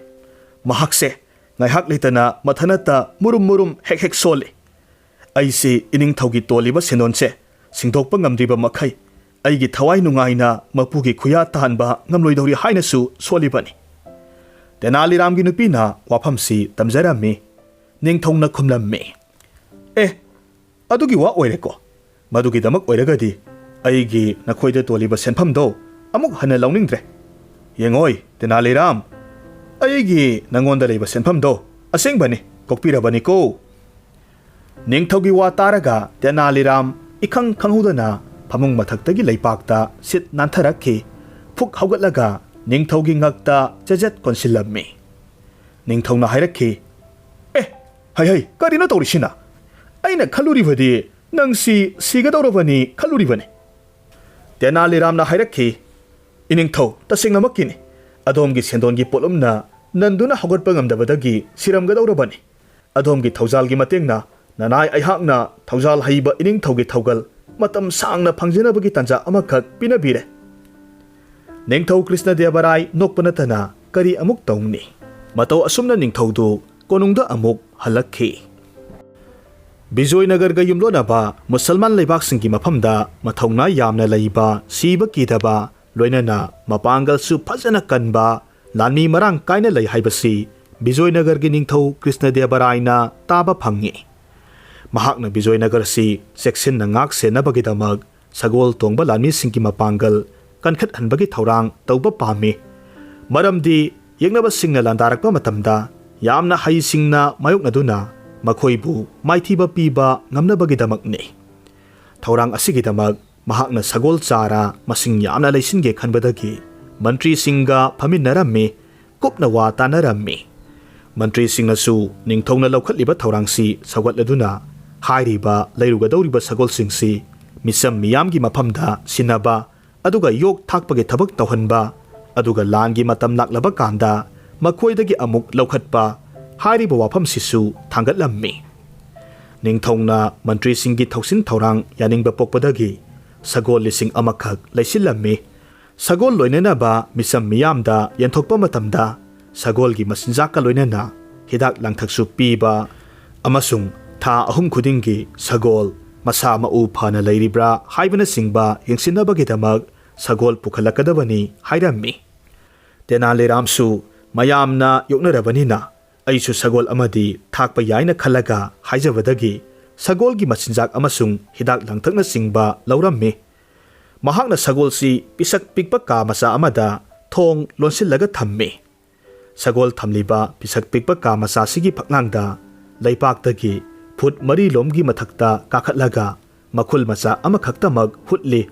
ꯃꯍꯥꯛꯁꯦ ꯉꯥꯏꯍꯥꯛ ꯂꯩꯇꯅ ꯃꯊꯟꯇ ꯃꯨꯔꯨꯝ ꯃꯨꯔꯨꯝ ꯍꯦꯛ ꯍꯦꯛ ꯁꯣꯜꯂꯤ꯫ ꯑꯩꯁꯤ ꯏꯅꯤꯡꯊꯧꯒꯤ ꯇꯣꯜꯂꯤꯕ ꯁꯦꯟꯗꯣꯟꯁꯦ ꯁꯤꯡꯗꯣꯛꯄ ꯉꯝꯗ꯭ꯔꯤꯕ ꯃꯈꯩ ꯑꯩꯒꯤ ꯊꯋꯥꯏ ꯅꯨꯡꯉꯥꯏꯅ ꯃꯄꯨꯒꯤ ꯈꯨꯌꯥ ꯇꯥꯍꯟꯕ ꯉꯝꯂꯣꯏꯗꯧꯔꯤ ꯍꯥꯏꯅꯁꯨ ꯁꯣꯜꯂꯤꯕꯅꯤ꯫ ꯇꯦꯅꯥꯂꯤꯔꯥꯝꯒꯤ ꯅꯨꯄꯤꯅ ꯋꯥꯐꯝꯁꯤ ꯇꯝꯖꯔꯝꯃꯤ꯫ ꯅꯤꯡꯊꯧꯅ ꯈꯨꯝꯂꯝꯃꯤ, "ꯑꯦ, ꯑꯗꯨꯒꯤ ꯋꯥ ꯑꯣꯏꯔꯦꯀꯣ꯫ ꯃꯗꯨꯒꯤꯗꯃꯛ ꯑꯣꯏꯔꯒꯗꯤ ꯑꯩꯒꯤ ꯅꯈꯣꯏꯗ ꯇꯣꯜꯂꯤꯕ ꯁꯦꯟꯐꯝꯗꯣ ꯑꯃꯨꯛ ꯍꯟꯅ ꯂꯧꯅꯤꯡꯗ꯭ꯔꯦ꯫ ꯌꯦꯡꯉꯣꯏ ꯇꯦꯅꯥꯂꯤꯔꯥꯝ, ꯑꯩꯒꯤ ꯅꯉꯣꯟꯗ ꯂꯩꯕ ꯁꯦꯟꯐꯝꯗꯣ ꯑꯁꯦꯡꯕꯅꯤ, ꯀꯣꯛꯄꯤꯔꯕꯅꯤꯀꯣ." ꯅꯤꯡꯊꯧꯒꯤ ꯋꯥ ꯇꯥꯔꯒ ꯇꯦꯅꯥꯂꯤꯔꯥꯝ ꯏꯈꯪ ꯈꯪꯍꯧꯗꯅ ꯐꯃꯨꯡ ꯃꯊꯛꯇꯒꯤ ꯂꯩꯄꯥꯛꯇ ꯁꯤꯠ ꯅꯥꯟꯊꯔꯛꯈꯤ꯫ ꯐꯨꯛ ꯍꯧꯒꯠꯂꯒ ꯅꯤꯡꯊꯧꯒꯤ ꯉꯛꯇ ꯆꯦꯖꯦꯠ ꯀꯣꯟꯁꯤꯜꯂꯝꯃꯤ꯫ ꯅꯤꯡꯊꯧꯅ ꯍꯥꯏꯔꯛꯈꯤ, "ꯑꯦ, ꯍꯩ, ꯀꯔꯤꯅꯣ ꯇꯧꯔꯤꯁꯤꯅ? ꯑꯩꯅ ꯈꯜꯂꯨꯔꯤꯕꯗꯤ ꯅꯪꯁꯤ ꯁꯤꯒꯗꯧꯔꯕꯅꯤ ꯈꯜꯂꯨꯔꯤꯕꯅꯤ." ꯇꯦꯅꯥꯂꯤꯔꯥꯝꯅ ꯍꯥꯏꯔꯛꯈꯤ, "ꯏꯅꯤꯡꯊꯧ, ꯇꯁꯦꯡꯅꯃꯛꯀꯤꯅꯤ꯫ ꯑꯗꯣꯝꯒꯤ ꯁꯦꯟꯗꯣꯟꯒꯤ ꯄꯣꯠꯂꯨꯝꯅ ꯅꯟꯗꯨꯅ ꯍꯧꯒꯠꯄ ꯉꯝꯗꯕꯗꯒꯤ ꯁꯤꯔꯝꯒꯗꯧꯔꯕꯅꯤ꯫ ꯑꯗꯣꯝꯒꯤ ꯊꯧꯖꯥꯜꯒꯤ ꯃꯇꯦꯡꯅ ꯅꯅꯥꯏ ꯑꯩꯍꯥꯛꯅ ꯊꯧꯖꯥꯜ ꯍꯩꯕ ꯏꯅꯤꯡꯊꯧꯒꯤ ꯊꯧꯒꯜ ꯃꯇꯝ ꯁꯥꯡꯅ ꯐꯪꯖꯅꯕꯒꯤ ꯇꯥꯟꯖꯥ ꯑꯃꯈꯛ ꯄꯤꯅꯕꯤꯔꯦ." ꯅꯤꯡꯊꯧ ꯀ꯭ꯔꯤꯁꯅꯗꯦꯕꯔꯥꯏ ꯅꯣꯛꯄ ꯅꯠꯇꯅ ꯀꯔꯤ ꯑꯃꯨꯛ ꯇꯧꯅꯤ? ꯃꯇꯧ ꯑꯁꯨꯝꯅ ꯅꯤꯡꯊꯧꯗꯨ ꯀꯣꯅꯨꯡꯗ ꯑꯃꯨꯛ ꯍꯜꯂꯛꯈꯤ꯫ ꯕꯤꯖꯣꯏꯅꯒꯔꯒ ꯌꯨꯝꯂꯣꯟꯅꯕ ꯃꯨꯁꯜꯃꯥꯟ ꯂꯩꯕꯥꯛꯁꯤꯡꯒꯤ ꯃꯐꯝꯗ ꯃꯊꯧꯅꯥ ꯌꯥꯝꯅ ꯂꯩꯕ, ꯁꯤꯕ ꯀꯤꯗꯕ, ꯂꯣꯏꯅꯅ ꯃꯄꯥꯡꯒꯜꯁꯨ ꯐꯖꯅ ꯀꯟꯕ ꯂꯥꯟꯃꯤ ꯃꯔꯥꯡ ꯀꯥꯏꯅ ꯂꯩ ꯍꯥꯏꯕꯁꯤ ꯕꯤꯖꯣꯏꯅꯒꯔꯒꯤ ꯅꯤꯡꯊꯧ ꯀ꯭ꯔꯤꯁꯅꯗꯦꯕꯔꯥꯏꯅ ꯇꯥꯕ ꯐꯪꯉꯤ꯫ ꯃꯍꯥꯛꯅ ꯕꯤꯖꯣꯏꯅꯒꯔꯁꯤ ꯆꯦꯛꯁꯤꯟꯅ ꯉꯥꯛ ꯁꯦꯟꯅꯕꯒꯤꯗꯃꯛ ꯁꯒꯣꯜ ꯇꯣꯡꯕ ꯂꯥꯟꯃꯤꯁꯤꯡꯒꯤ ꯃꯄꯥꯡꯒꯜ ꯀꯟꯈꯠꯍꯟꯕꯒꯤ ꯊꯧꯔꯥꯡ ꯇꯧꯕ ꯄꯥꯝꯃꯤ꯫ ꯃꯔꯝꯗꯤ ꯌꯦꯛꯅꯕꯁꯤꯡꯅ ꯂꯥꯟꯗꯥꯔꯛꯄ ꯃꯇꯝꯗ ꯌꯥꯝꯅ ꯍꯩꯁꯤꯡꯅ ꯃꯥꯌꯣꯛꯅꯗꯨꯅ ꯃꯈꯣꯏꯕꯨ ꯃꯥꯏꯊꯤꯕ ꯄꯤꯕ ꯉꯝꯅꯕꯒꯤꯗꯃꯛꯅꯤ꯫ ꯊꯧꯔꯥꯡ ꯑꯁꯤꯒꯤꯗꯃꯛ ꯃꯍꯥꯛꯅ ꯁꯒꯣꯜ ꯆꯥꯔ ꯃꯁꯤꯡ ꯌꯥꯝꯅ ꯂꯩꯁꯤꯟꯒꯦ ꯈꯟꯕꯗꯒꯤ ꯃꯟꯇ꯭ꯔꯤꯁꯤꯡꯒ ꯐꯝꯃꯤꯟꯅꯔꯝꯃꯤ, ꯀꯨꯞꯅ ꯋꯥ ꯇꯥꯟꯅꯔꯝꯃꯤ꯫ ꯃꯟꯇ꯭ꯔꯤꯁꯤꯡꯅꯁꯨ ꯅꯤꯡꯊꯧꯅ ꯂꯧꯈꯠꯂꯤꯕ ꯊꯧꯔꯥꯡꯁꯤ ꯁꯧꯒꯠꯂꯗꯨꯅ ꯍꯥꯏꯔꯤꯕ ꯂꯩꯔꯨꯒꯗꯧꯔꯤꯕ ꯁꯒꯣꯜꯁꯤꯡꯁꯤ ꯃꯤꯆꯝ ꯃꯤꯌꯥꯝꯒꯤ ꯃꯐꯝꯗ ꯁꯤꯟꯅꯕ, ꯑꯗꯨꯒ ꯌꯣꯛ ꯊꯥꯛꯄꯒꯤ ꯊꯕꯛ ꯇꯧꯍꯟꯕ, ꯑꯗꯨꯒ ꯂꯥꯟꯒꯤ ꯃꯇꯝ ꯂꯥꯛꯂꯕ ꯀꯥꯟꯗ ꯃꯈꯣꯏꯗꯒꯤ ꯑꯃꯨꯛ ꯂꯧꯈꯠꯄ, ꯍꯥꯏꯔꯤꯕ ꯋꯥꯐꯝꯁꯤꯁꯨ ꯊꯥꯡꯒꯠꯂꯝꯃꯤ꯫ ꯅꯤꯡꯊꯧꯅ ꯃꯟꯇ꯭ꯔꯤꯁꯤꯡꯒꯤ ꯊꯧꯁꯤꯟ ꯊꯧꯔꯥꯡ ꯌꯥꯅꯤꯡꯕ ꯄꯣꯛꯄꯗꯒꯤ ꯁꯒꯣꯜ 1,000 ꯈꯛ ꯂꯩꯁꯤꯜꯂꯝꯃꯤ꯫ ꯁꯒꯣꯜ ꯂꯣꯏꯅꯅꯕ ꯃꯤꯆꯝ ꯃꯤꯌꯥꯝꯗ ꯌꯦꯟꯊꯣꯛꯄ ꯃꯇꯝꯗ ꯁꯒꯣꯜꯒꯤ ꯃꯆꯤꯟꯖꯥꯛꯀ ꯂꯣꯏꯅꯅ ꯍꯤꯗꯥꯛ ꯂꯥꯡꯊꯛꯁꯨ ꯄꯤꯕ, ꯑꯃꯁꯨꯡ ꯊꯥ 3 ꯈꯨꯗꯤꯡꯒꯤ ꯁꯒꯣꯜ ꯃꯁꯥ ꯃꯎ ꯐꯅ ꯂꯩꯔꯤꯕ꯭ꯔꯥ ꯍꯥꯏꯕꯅꯆꯤꯡꯕ ꯌꯦꯡꯁꯤꯟꯅꯕꯒꯤꯗꯃꯛ ꯁꯒꯣꯜ ꯄꯨꯈꯠꯂꯛꯀꯗꯕꯅꯤ ꯍꯥꯏꯔꯝꯃꯤ꯫ ꯇꯦꯅꯥꯂꯤꯔꯥꯝꯁꯨ ꯃꯌꯥꯝꯅ ꯌꯣꯛꯅꯔꯕꯅꯤꯅ ꯑꯩꯁꯨ ꯁꯒꯣꯜ ꯑꯃꯗꯤ ꯊꯥꯛꯄ ꯌꯥꯏꯅ ꯈꯜꯂꯒ ꯍꯥꯏꯖꯕꯗꯒꯤ ꯁꯒꯣꯜꯒꯤ ꯃꯆꯤꯟꯖꯥꯛ ꯑꯃꯁꯨꯡ ꯍꯤꯗꯥꯛ ꯂꯥꯡꯊꯛꯅꯆꯤꯡꯕ ꯂꯧꯔꯝꯃꯤ꯫ ꯃꯍꯥꯛꯅ ꯁꯒꯣꯜꯁꯤ ꯄꯤꯁꯛ ꯄꯤꯛꯄ ꯀꯥ ꯃꯆꯥ ꯑꯃꯗ ꯊꯣꯡ ꯂꯣꯟꯁꯤꯜꯂꯒ ꯊꯝꯃꯤ꯫ ꯁꯒꯣꯜ ꯊꯝꯂꯤꯕ ꯄꯤꯁꯛ ꯄꯤꯛꯄ ꯀꯥ ꯃꯆꯥꯁꯤꯒꯤ ꯐꯛꯂꯥꯡꯗ ꯂꯩꯄꯥꯛꯇꯒꯤ ꯐꯨꯠ 4 ꯃꯊꯛꯇ ꯀꯥꯈꯠꯂꯒ ꯃꯈꯨꯜ ꯃꯆꯥ ꯑꯃꯈꯛꯇꯃꯛ ꯍꯨꯠꯂꯤ꯫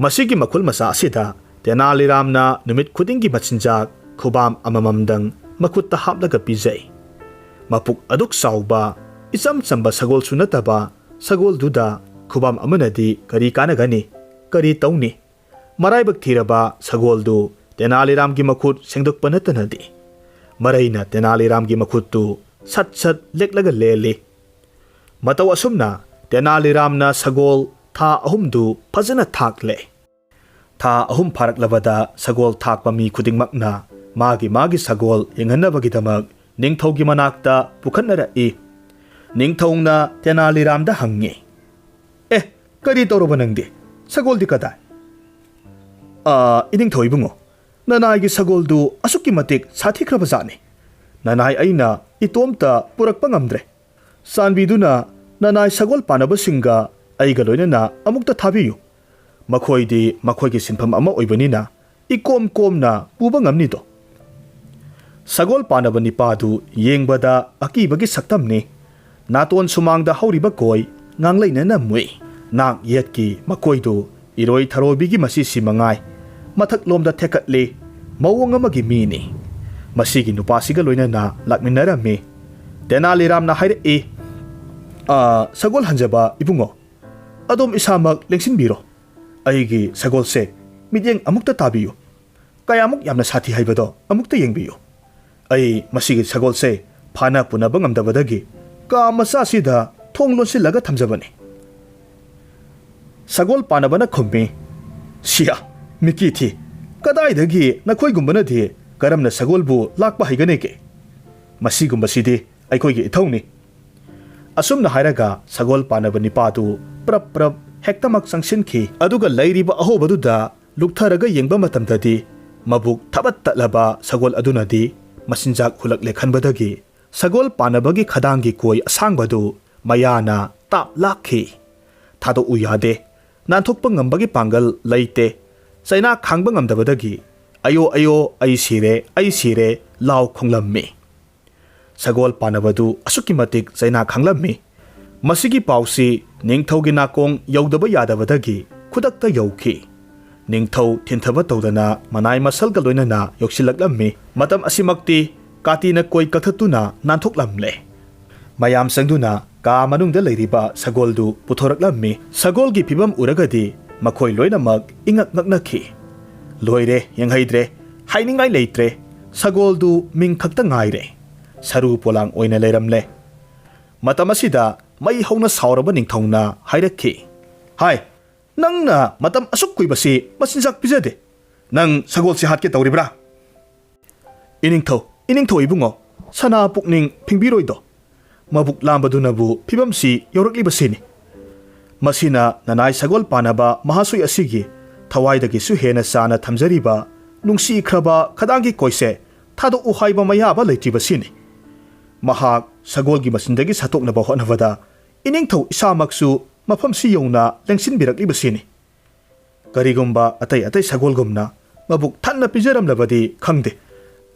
ꯃꯁꯤꯒꯤ ꯃꯈꯨꯜ ꯃꯆꯥ ꯑꯁꯤꯗ ꯇꯦꯅꯥꯂꯤꯔꯥꯝꯅ ꯅꯨꯃꯤꯠ ꯈꯨꯗꯤꯡꯒꯤ ꯃꯆꯤꯟꯖꯥꯛ ꯈꯨꯕꯥꯝ ꯑꯃꯃꯝꯗꯪ ꯃꯈꯨꯠꯇ ꯍꯥꯞꯂꯒ ꯄꯤꯖꯩ꯫ ꯃꯄꯨꯛ ꯑꯗꯨꯛ ꯆꯥꯎꯕ ꯏꯆꯝ ꯆꯝꯕ ꯁꯒꯣꯜꯁꯨ ꯅꯠꯇꯕ ꯁꯒꯣꯜꯗꯨꯗ ꯈꯨꯕꯥꯝ ꯑꯃꯅꯗꯤ ꯀꯔꯤ ꯀꯥꯟꯅꯒꯅꯤ? ꯀꯔꯤ ꯇꯧꯅꯤ? ꯃꯔꯥꯏꯕꯛ ꯊꯤꯔꯕ ꯁꯒꯣꯜꯗꯨ ꯇꯦꯅꯥꯂꯤꯔꯥꯝꯒꯤ ꯃꯈꯨꯠ ꯁꯦꯡꯗꯣꯛꯄ ꯅꯠꯇꯅꯗꯤ꯫ ꯃꯔꯩꯅ ꯇꯦꯅꯥꯂꯤꯔꯥꯝꯒꯤ ꯃꯈꯨꯠꯇꯨ ꯁꯠ ꯁꯠ ꯂꯦꯛꯂꯒ ꯂꯦꯜꯂꯤ꯫ ꯃꯇꯧ ꯑꯁꯨꯝꯅ ꯇꯦꯅꯥꯂꯤꯔꯥꯝꯅ ꯁꯒꯣꯜ ꯊꯥ 3ꯗꯨ ꯐꯖꯅ ꯊꯥꯛꯂꯦ꯫ ꯊꯥ 3 ꯐꯥꯔꯛꯂꯕꯗ ꯁꯒꯣꯜ ꯊꯥꯛꯄ ꯃꯤ ꯈꯨꯗꯤꯡꯃꯛꯅ ꯃꯥꯒꯤ ꯃꯥꯒꯤ ꯁꯒꯣꯜ ꯌꯦꯡꯍꯟꯅꯕꯒꯤꯗꯃꯛ ꯅꯤꯡꯊꯧꯒꯤ ꯃꯅꯥꯛꯇ ꯄꯨꯈꯠꯅꯔꯛꯏ꯫ ꯅꯤꯡꯊꯧꯅ ꯇꯦꯅꯥꯂꯤꯔꯥꯝꯗ ꯍꯪꯉꯤ, "ꯑꯦ, ꯀꯔꯤ ꯇꯧꯔꯕ ꯅꯪꯗꯤ? ꯁꯒꯣꯜꯗꯤ ꯀꯗꯥꯏ?" "ꯏꯅꯤꯡꯊꯧ ꯏꯕꯨꯡꯉꯣ, ꯅꯅꯥꯏꯒꯤ ꯁꯒꯣꯜꯗꯨ ꯑꯁꯨꯛꯀꯤ ꯃꯇꯤꯛ ꯁꯥꯊꯤꯈ꯭ꯔꯕ ꯖꯥꯠꯅꯤ꯫ ꯅꯅꯥꯏ ꯑꯩꯅ ꯏꯇꯣꯝꯇ ꯄꯨꯔꯛꯄ ꯉꯝꯗ꯭ꯔꯦ꯫ ꯆꯥꯟꯕꯤꯗꯨꯅ ꯅꯅꯥꯏ ꯁꯒꯣꯜ ꯄꯥꯅꯕꯁꯤꯡꯒ ꯑꯩꯒ ꯂꯣꯏꯅꯅ ꯑꯃꯨꯛꯇ ꯊꯥꯕꯤꯌꯨ꯫ ꯃꯈꯣꯏꯗꯤ ꯃꯈꯣꯏꯒꯤ ꯁꯤꯟꯐꯝ ꯑꯃ ꯑꯣꯏꯕꯅꯤꯅ ꯏꯀꯣꯝ ꯀꯣꯝꯅ ꯄꯨꯕ ꯉꯝꯅꯤꯗꯣ." ꯁꯒꯣꯜ ꯄꯥꯅꯕ ꯅꯤꯄꯥꯗꯨ ꯌꯦꯡꯕꯗ ꯑꯀꯤꯕꯒꯤ ꯁꯛꯇꯝꯅꯤ꯫ ꯅꯥꯇꯣꯟ ꯁꯨꯃꯥꯡꯗ ꯍꯧꯔꯤꯕ ꯀꯣꯏ ꯉꯥꯡꯂꯩꯅꯅ ꯃꯨꯏ꯫ ꯅꯥꯛ ꯌꯦꯠꯀꯤ ꯃꯀꯣꯏꯗꯨ ꯏꯔꯣꯏ ꯊꯔꯣꯏꯕꯤꯒꯤ ꯃꯆꯤꯁꯤ ꯃꯉꯥꯏ ꯃꯊꯛꯂꯣꯝꯗ ꯊꯦꯛꯀꯠꯂꯤ꯫ ꯃꯑꯣꯡ ꯑꯃꯒꯤ ꯃꯤꯅꯤ꯫ ꯃꯁꯤꯒꯤ ꯅꯨꯄꯥꯁꯤꯒ ꯂꯣꯏꯅꯅ ꯂꯥꯛꯃꯤꯟꯅꯔꯝꯃꯤ꯫ ꯇꯦꯅꯥꯂꯤꯔꯥꯝꯅ ꯍꯥꯏꯔꯛꯏ, "ꯁꯒꯣꯜ ꯍꯟꯖꯕ ꯏꯕꯨꯡꯉꯣ, Adom isamak lengsinbiro. Aigi sagolse midyeng amukta tabiyo. Kaya amuk yamna sathi haibado amukta yengbiyo. Ai masigi sagolse phana punaba ngamdabadagi ka masa sida thonglon silaga thamjabani. Sagol panabana khummi. Siya miki thi kadaidagi nakhoi gumbana thi karamna sagolbu lakpa haigane ke. Masigumba sidi aikoigi ithongni. Asumna hairaga sagol panaba nipadu prap prap hektamak sangsinki aduga lairiba ahobaduda luktaraga yengba matamdadi mabuk thabat tatlaba sagol adunadi masinjak hulakle khanbadagi sagol panabagi khadangi koi asangbadu mayana tap lakhi thado uyade nanthokpa ngambagi pangal leite saina khangba ngamdabadagi ayo ayo ai sire law khonglammi sagol panabadu asuki matik saina khanglammi masigi pausi ningthaugi nakong yaudaba yadabadagi khudakta yauki ningthau thinthaba tawdana manai masalga loinana yoksilaklammi matam asimakti katina koi kakhatuna nanthoklamle mayam sangduna ka manungda leiriba sagoldu puthoraklammi sagolgi phibam uragadi makhoi loinamak ingak ngaknakhi loire yenghaidre hainingai leitre sagoldu mingkhakta ngaire saru polang oina leiramle matamasida mai hauna sauraba ningthongna hairakhi hai nangna matam asuk kuibasi masinjak pijade nang sagolsi hatke tawribra iningtho ibungo sana pukning phingbiroido mabuk lambadunabu phibamsi yoraklibasini masina nanai sagol panaba mahasui asigi thawaidagi su hena sana thamjariba nungsi khraba khadangi koise thado uhaiba mayaba leitribasini mahak sagolgi masindagi satoknaba honavada iningtho isamaksu mafamsi yongna lengsinbiraklibasini karigumba atai sagolgumna mabuk thanna pijaramlabadi khangde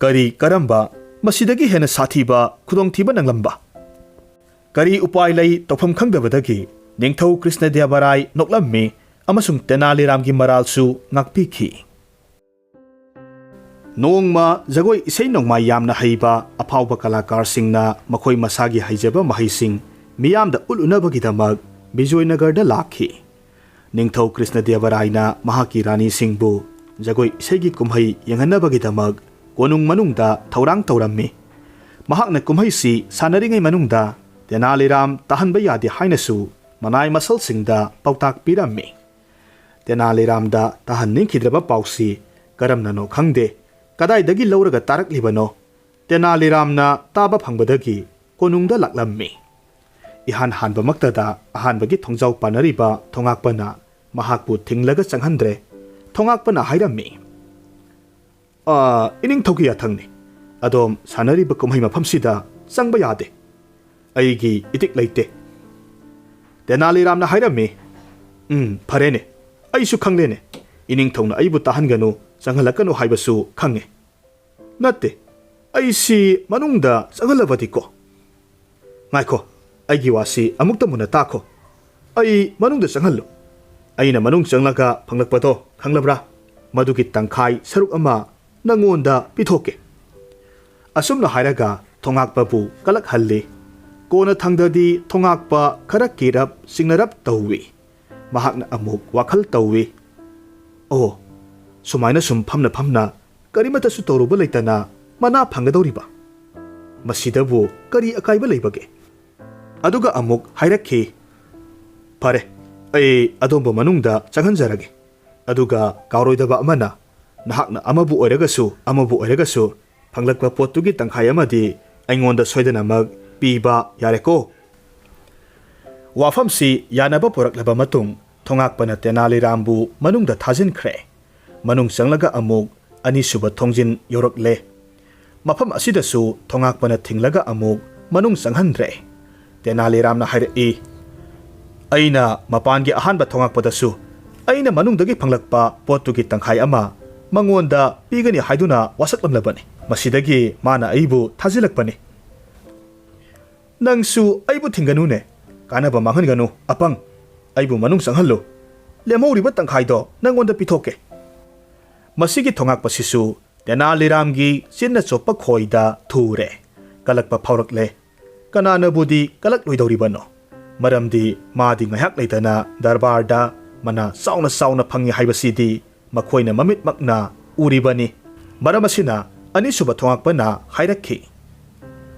kari karamba masidagi hena sathiba khudongthiba nanglamba kari upai lei tofam khangdabadagi ningthau krishna devarai noklammi amasung tenali ramgi maralsu ngakpikhi nongma jagoi isei nongma yamna haiba aphawba kalakar singna makhoi masagi haijaba mahaising miyamda ulunabagi damak Bijoynagarda lakhi ningthau krishna devaraina mahaki rani singbu jagoi isegi kumhai yanghanabagi damak konung manungda thaurang taurammi mahakna kumhai si sanaringai manungda tenaliram tahanba yadi hainasu manai masal singda pautak pirammi tenaliramda tahanning khidraba pausi karamna no khangde kadaidagi lauraga taraklibano tenaliramna taba phangbadagi konungda laklammi ihan hanba maktada ahanbagi thongjau panariba thongakpana mahakpu thinglaga changhandre thongakpana hairammi ining thogi yathangni adom sanariba kumhai mafamsida changba yade aigi itik leite tenaliramna hairammi pharene aisu khanglene ining thongna aibu tahanganu changhalakanu haibasu khange natte aisi manungda changhalabadiko ngaiko aigi wasi amukta muna takho ai manungda changhallo aina manung changlaga phanglakpado khanglabra madugi tangkhai saruk ama nangonda pithoke asumna hairaga thongakpabu kalak halli kona thangdadi thongakpa khara kirap singnarap tawwi mahakna amuk wakhal tawwi oh sumaina sum phamna karimata su toruba leitana mana phanggadoriba masidabu kari akaiba leibage aduga amuk hairakhi pare ai adomba manungda changhanjarage aduga kauroidaba amana nahakna amabu oiragasu phanglakpa pottugi tangkhai amadi aingonda soidana mag piba yareko wafamsi yanaba poraklaba matung thongakpana tenalirambu manungda thajinkhre manung changlaga amuk anisuba thongjin yorakle mafam asidasu thongakpana thinglaga amuk manung changhanre tenaliramna hairi aina mapangi ahanba thongakpadasu aina manungdagi phanglakpa pottugi tangkhai ama mangonda pigani haiduna wasaklamlabani masidagi mana aibu thajilakpani nangsu aibu thinganune kanaba manghanganu apang aibu manung changhallo lemoriba tangkhaido nangonda pithoke masigi thongakpasisu tenaliramgi chinna choppa khoida thure kalakpa phaurakle kanana budi kalak loidoribano Maramdi madi ngayak leitana darbarda mana sauna phangi haibasidi makhoina mamit makna uribani. Maramasina ani suba thongakpana hairakhi.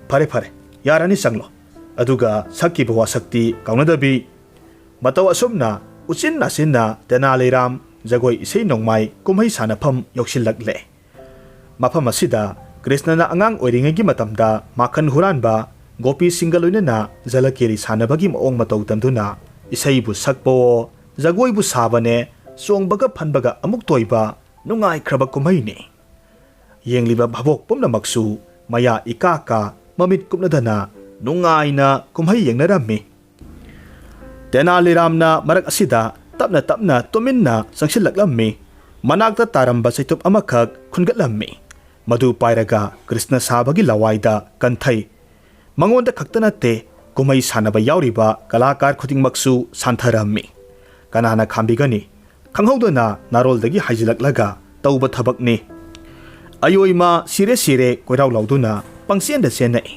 Phare yarani sanglo. Aduga sakki bawa sakti kaunadabi. Mataw asumna uchin nasinna Tenaliram jagoi isei nongmai kumhai sanafam yoksilakle. Mafam asida Krishna na angang oiringagi matamda makhan huranba Gopi Singaluna Zalakiri Sanabagi Ong Mataw Tamduna Isay bu sakpo Zagoy bu sabane Song baga panbaga amuk toiba Nungay kraba kumayni Yeng liba babok pum na maksu Maya ikaka Mamit kumnadana Nungay na kumhay yang narami Tenaliram na marak asida Tapna tumin na sangsilaklammi Managta taramba sa itup amakag Kungatlammi Madu pairaga Krishna sabagi lawayda Kantay Mangonda kaktanate kumay sanaba yauriba kalakar khuting maksu santharami kanana khambigani khanghaudana naroldagi haijilaklaga tauba thabakni ayoima sire koiraw lauduna pangsienda senai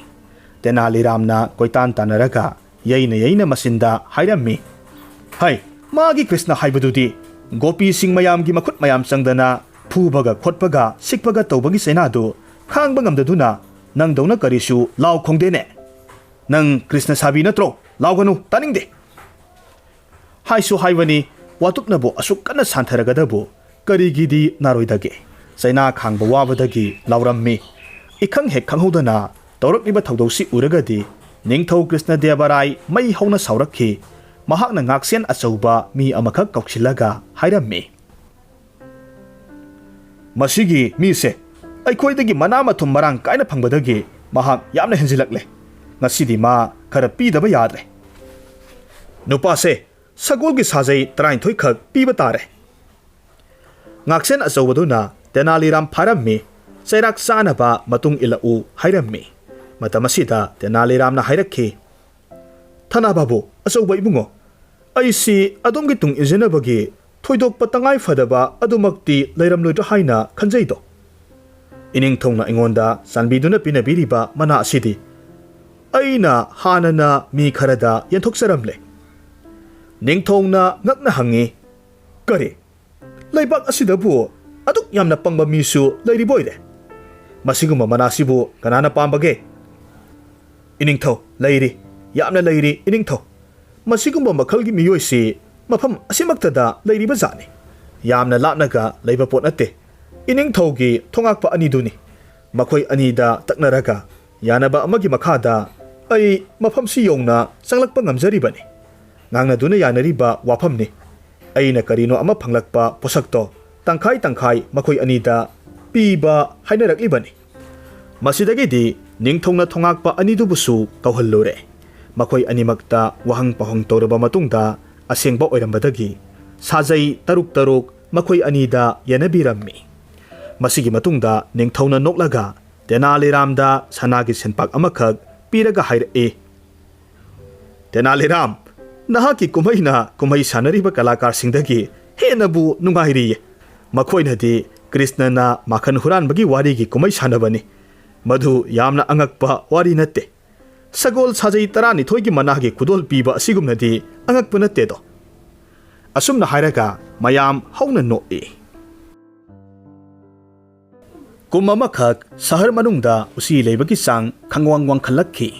Tenaliramna koitan tanaraga yaina masinda hairami hai magi Krishna haibadudi gopi sing mayamgi makhut mayam sangdana phubaga khotpaga sikpaga taubagi senadu khangba ngamdaduna nang dona karisu law khongdene nang Krishna sabi natro lawganu taningde haisu haibani watupnabu asuk kana santharagadabo karigidi naroidage saina khangba wabadagi lawrammi ikhang hek khanghodana tawrakliba thawdosi uragadi ningthau Krishna Devarai mai hauna saurakhi mahakna ngaksen achauba mi amakhak kaukhilaga hairammi masigi mi se aikhoidagi manamathum marang kaina phangbadagi mahak yamna henjilakle ngasidi ma khara pidaba yadre nupa se sagolgi sajai train thoi khak piba tare ngaksen achawduna Tenaliram pharammi sairak sanaba matung ilau hairammi matamasida Tenaliram na hairakhi thana babu achawba ibungo aisi adongi tung injenabagi thoidok patangai fadaba adumakti leiramloidra haina khanjaido ining thongna ingonda sanbiduna pinabiriba mana asidi aina hanana mi kharada yanthoksaramle ningthongna ngakna hangi kare leibak asidabu aduk yamna pangba misu leiriboide masiguma manasibu kanana pambage iningtho leiri yamna leiri iningtho masiguma makhalgi miyoisi mafam asimaktada leiriba jani yamna lapnaga leiba pot nate iningthogi thongakpa aniduni makhoi anida taknaraga yanaba amagi makhada ai mafam si yongna sanglakpa ngamjaribani ngangna duna yanariba wafamni aina karino ama phanglakpa posakto tangkhai makhoi anida piba hainaraklibani masidagidi ningthongna thongakpa anidubusu kauhallore makhoi animakta wahang pahong toraba matungda asengba oirambadagi sajai taruk makhoi anida yanabirammi masigi matungda ningthongna noklaga Tenaliramda sanagi senpak amakhak piraga haire Tenaliram nahaki kumai sanariba kalakar singdagi henabu nungairi makhoinadi Krishna na makhan huran bagi wari gi kumai sanabani madhu yamna angakpa wari natte sagol sajai tarani thoigi managi kudol piba asigumnadi angakpa natte do asumna hairaga mayam hauna no Kumamakhak sahar manungda usi leibagi sang khangwangwang khalakhi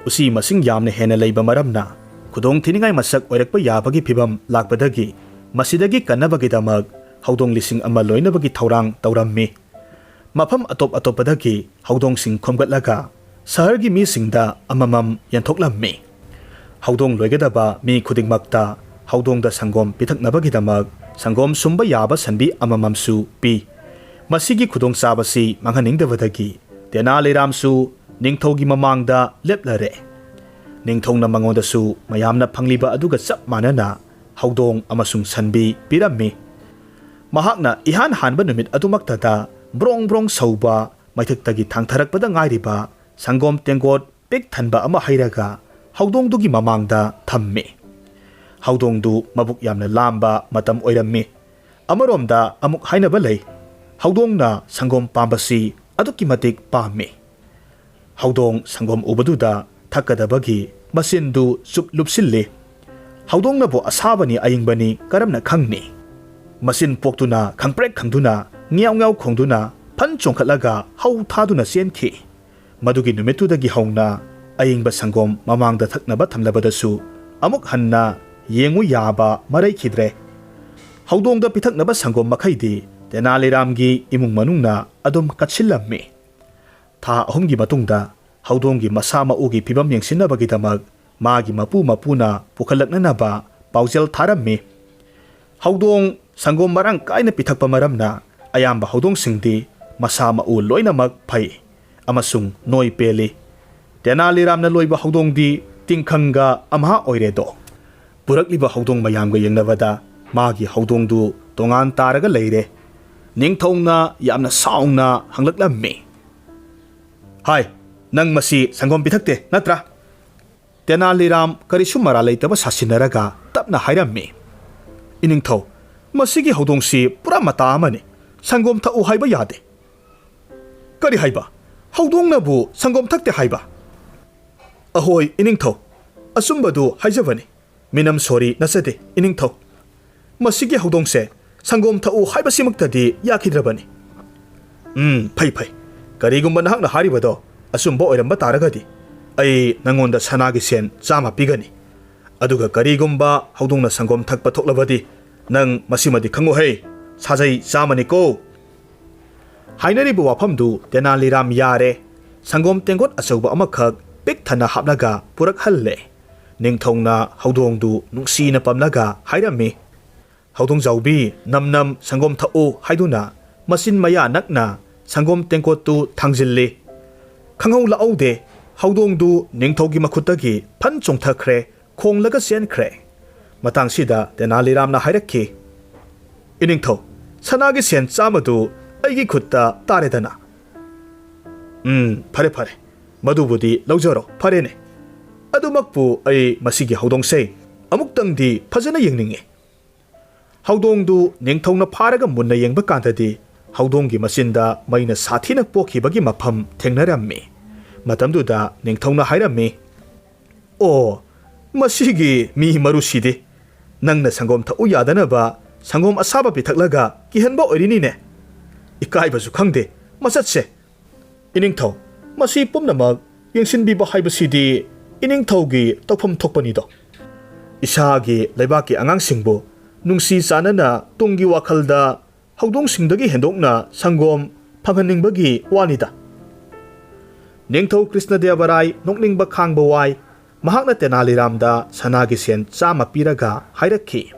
usi masing yamne hena leiba maramna khudong thiningai masak oirakpa yabagi phibam lakpadagi masidagi kanabagi damak haudong lising ama loinabagi thaurang taurammi mafam atopadagi haudong sing khomgatlaga sahargi mi singda amamam yanthoklammi haudong loigadaba mi khudingmakta haudongda sangom pithaknabagi damak sangom sumba yaba sanbi amamamsu pi masigi khudong sabasi manghaningdabadagi Tenaliramsu ningthogi mamangda leplare ningthongna mangondasu mayamna phangliba aduga chap manana haudong amasung sanbi pirammi mahakna ihan hanba numit adumaktada brong sauba maithaktagi thangtharakpada ngairiba sangom tengot pek thanba ama hairaga haudongdugi mamangda thammi haudongdu mabuk yamna lamba matam oirammi amaromda amuk hainaba lei haudongna sangom pambasi aduki matik pammi haudong sangom ubaduda thakadabagi masindu sup lupsilli haudongnabu asabani ayingbani karamna khangni masin poktuna khangprek khangduna ngiaw ngiaw khongduna phan chongkhatlaga hau thaduna senkhi madugi numitudagi hauna ayingba sangom mamangda thaknaba thamlabadasu amuk hanna yengu yaba marai khidre haudongda pithaknaba sangom makhaidi Tenaliramgi imung manungna adum katsillammi tha ahumgi matungda haudonggi masa maugi pibam yengsinnabagidamag magi mapuna pukhalaknanaba paujel tharammi haudong sangom marang kaina pithakpa maramna ayamba haudong singdi masa mau loinamak phai amasung noi peli Tenaliramna loiba haudongdi tingkhanga amha oiredo purakliba haudong mayamga yengnabada magi haudongdu tongan taraga leire Ningthongna yamna saungna hanglaklammi Hai nang masi sangom pithakte natra Tenaliram karisu mara leitaba sasinaraga tapna hairammi Iningtho masigi haudongsi pura mata amani sangom thau haiba yade Kari haiba haudongnabu sangom thakte haiba Ahoi iningtho asumbadu haijabani minam sorry nasade iningtho masigi haudongse Sangom thau haibasimaktadi yakhidrabani phai phai karigumba nahakna haribado asumba oiramba taragadi ai nangonda sanagi sen chama pigani aduga karigumba haudongna sangom thakpa thoklabadi nang masimadi khango hei sajai chamani ko hainaribu wafamdu Tenaliram yare sangom tengot achauba amakhak pik thana hapnaga purak halle ningthongna haudongdu nungsina pamnaga hairammi Haudong zaubi nam sangom thau haiduna masin maya nakna sangom tengkotu thangjilli khangau laaude haudong du ningthogi makhutagi phan chongthakre khonglaga senkhre matangsida Tenaliramna hairakhi iningtho sanagi sen chamadu aigi khutta taredana phare madubudi laujaro pharene adumakpu ai masigi haudong sei amuktangdi phajana yengninge Haudongdu ningthongna pharaga munna yengba kantadi haudonggi masinda maina sathina pokhibagi mapham thengnarammi matamduda ningthongna hairammi O masigi mi marusidi nangna sangom thau yadanaba sangom asaba pithaklaga kihanba oirinine ikaibasu khangde masatse iningtho masi pumnamak yengsinbiba haibasidi iningthogi tawpham thokpanido isagi leibaki angangsingbu Nungsi sanana tunggi wakhalda haudong singdagi hendokna sangom phanghaningbagi wanida Ningthau Krishnadeva Rai nokningba khangba wai mahakna Tenaliramda sanagi sen chama piraga hairakhi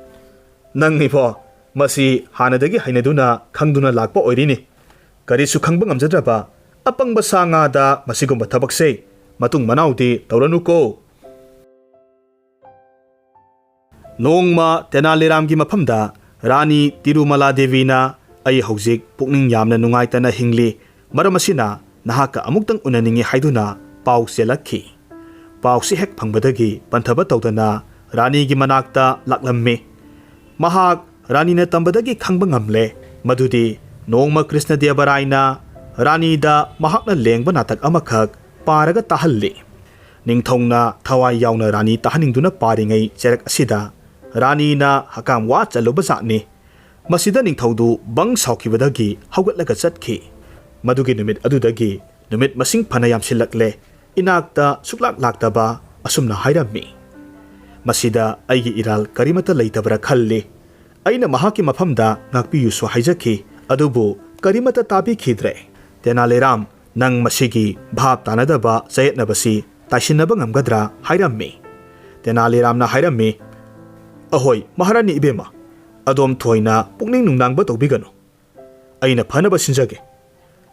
nangibo masi hanadagi hainaduna khangduna lakpa oirini karisu khangba ngamjadraba apangba sanga da masigumba thabakse matung manaudi tauranuko Nongma Tenaliramgi mafamda Rani Tirumala Devina ai hojik pukning yamna nungaitana hingli maramasina nahaka amuktang unaningi haiduna pau selakhi pau si hek phangbadagi panthaba tawdana Rani gi manakta laklammi mahak Rani na tambadagi khangba ngamle madudi Nongma Krishnadeva Raina Rani da mahakna lengba natak amakhak paraga tahalli ningthongna thawai yauna Rani tahaningduna paringai cherak asida Rani na hakam wa chalubasani masida ningthaudu bang saukibadagi haugatlaga chatkhi madugi numit adudagi numit masing phanayam silakle inakta suklak laktaba asumna hairammi masida aigi iral karimata leitabra khalli aina mahaki mafamda ngakpiyusu haijakhi adubu karimata tabi khidre Tenaliram nang masigi bhab tanadaba sayetnabasi taishinnaba ngamgadra hairammi Tenaliramna hairammi Ahoy Maharani ibema adom thoina pukning nungnangba tawbiganu aina phanaba sinjage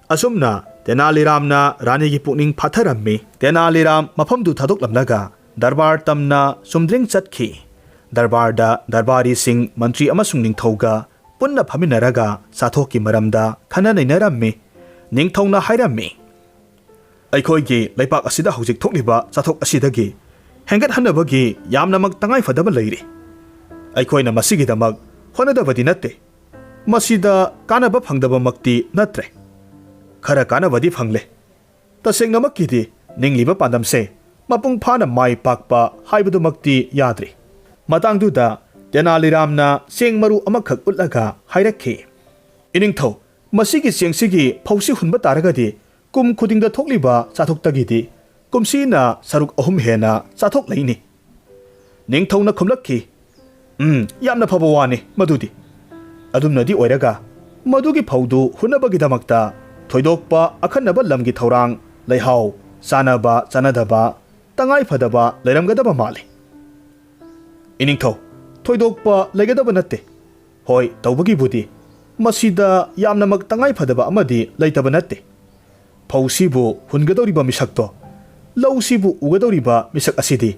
asumna Tenaliramna Rani gi pukning phatharammi Tenaliram mafamdu thadoklamnaga darbar tamna sumdring chatkhi darbarda darbari sing mantri amasung ningthauga punna phaminaraga sathoki maramda khana nainarammi ningthauna hairammi aikhoigi leipak asida hojik thokliba chathok asidagi hengat hanabagi yamnamak tangai fadaba leiri aikhoina masigidamak honadabadi natte masida kanaba phangdaba makti natre khara kanabadi phangle tasengnamakidi ningliba pandamse ꯃꯄꯨꯡ ꯐꯥꯅ ꯃꯥꯏ ꯄꯥꯛꯄ ꯍꯥꯏꯕꯗꯨꯃꯛꯇꯤ ꯌꯥꯗ꯭ꯔꯤ꯫ ꯃꯇꯥꯡꯗꯨꯗ ꯇꯦꯅꯥꯂꯤꯔꯥꯝꯅ ꯆꯦꯡ ꯃꯔꯨ ꯑꯃꯈꯛ ꯎꯠꯂꯒ ꯍꯥꯏꯔꯛꯈꯤ, ꯏꯅꯤꯡꯊꯧ, ꯃꯁꯤꯒꯤ ꯆꯦꯡꯁꯤꯒꯤ ꯐꯧꯁꯤ ꯍꯨꯟꯕ ꯇꯥꯔꯒꯗꯤ ꯀꯨꯝ ꯈꯨꯗꯤꯡꯗ ꯊꯣꯛꯂꯤꯕ ꯆꯥꯊꯣꯛꯇꯒꯤꯗꯤ ꯀꯨꯝꯁꯤꯅ ꯁꯔꯨꯛ 3 ꯍꯦꯟꯅ ꯆꯥꯊꯣꯛ ꯂꯩꯅꯤ꯫ ꯅꯤꯡꯊꯧꯅ ꯈꯨꯝꯂꯛꯈꯤ, ꯌꯥꯝꯅ ꯐꯕ ꯋꯥꯅꯤ ꯃꯗꯨꯗꯤ꯫ ꯑꯗꯨꯝꯅꯗꯤ ꯑꯣꯏꯔꯒ ꯃꯗꯨꯒꯤ ꯐꯧꯗꯨ ꯍꯨꯟꯅꯕꯒꯤꯗꯃꯛꯇ ꯊꯣꯏꯗꯣꯛꯄ ꯑꯈꯟꯅꯕ ꯂꯝꯒꯤ ꯊꯧꯔꯥꯡ, ꯂꯩꯍꯥꯎ, ꯆꯥꯅꯕ ꯆꯥꯅꯗꯕ, ꯇꯉꯥꯏ ꯐꯗꯕ ꯂꯩꯔꯝꯒꯗꯕ ꯃꯥꯜꯂꯤ꯫ ꯏꯅꯤꯡꯊꯧ, ꯊꯣꯏꯗꯣꯛꯄ ꯂꯩꯒꯗꯕ ꯅꯠꯇꯦ꯫ ꯍꯣꯏ, ꯇꯧꯕꯒꯤꯕꯨꯗꯤ ꯃꯁꯤꯗ ꯌꯥꯝꯅꯃꯛ ꯇꯉꯥꯏ ꯐꯗꯕ ꯑꯃꯗꯤ ꯂꯩꯇꯕ ꯅꯠꯇꯦ꯫ ꯐꯧꯁꯤꯕꯨ ꯍꯨꯟꯒꯗꯧꯔꯤꯕ ꯃꯤꯁꯛꯇꯣ, ꯂꯧꯁꯤꯕꯨ ꯎꯒꯗꯧꯔꯤꯕ ꯃꯤꯁꯛ ꯑꯁꯤꯗꯤ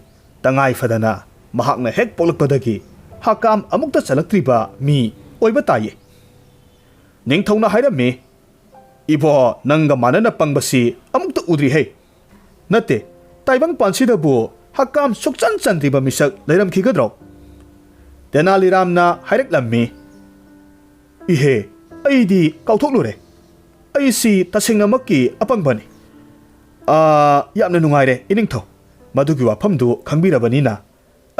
ꯇꯉꯥꯏ ꯐꯗꯅ ꯃꯍꯥꯛꯅ ꯍꯦꯛ ꯄꯣꯛꯂꯛꯄꯗꯒꯤ ꯍꯀꯥꯝ ꯑꯃꯨꯛꯇ ꯆꯠꯂꯛꯇ꯭ꯔꯤꯕ ꯃꯤ ꯑꯣꯏꯕ ꯇꯥꯏꯌꯦ꯫ ꯅꯤꯡꯊꯧꯅ ꯍꯥꯏꯔꯝꯃꯤ, ꯏꯕꯣ, ꯅꯪꯒ ꯃꯥꯟꯅꯅ ꯄꯪꯕꯁꯤ ꯑꯃꯨꯛꯇ ꯎꯗ꯭ꯔꯤꯍꯦ꯫ ꯅꯠꯇꯦ, ꯇꯥꯏꯕꯪꯄꯥꯟꯁꯤꯗꯕꯨ ꯍꯀꯥꯝ ꯁꯨꯛꯆꯟ ꯆꯟꯗ꯭ꯔꯤꯕ ꯃꯤꯁꯛ ꯂꯩꯔꯝꯈꯤꯒꯗ꯭ꯔꯣ? ꯇꯦꯅꯥꯂꯤꯔꯥꯝꯅ ꯍꯥꯏꯔꯛꯂꯝꯃꯤ, ꯏꯍꯦ, ꯑꯩꯗꯤ ꯀꯥꯎꯊꯣꯛꯂꯨꯔꯦ꯫ ꯑꯩꯁꯤ ꯇꯁꯦꯡꯅꯃꯛꯀꯤ ꯑꯄꯪꯕꯅꯤ꯫ ꯌꯥꯝꯅ ꯅꯨꯡꯉꯥꯏꯔꯦ ꯏꯅꯤꯡꯊꯧ, ꯃꯗꯨꯒꯤ ꯋꯥꯐꯝꯗꯨ ꯈꯪꯕꯤꯔꯕꯅꯤꯅ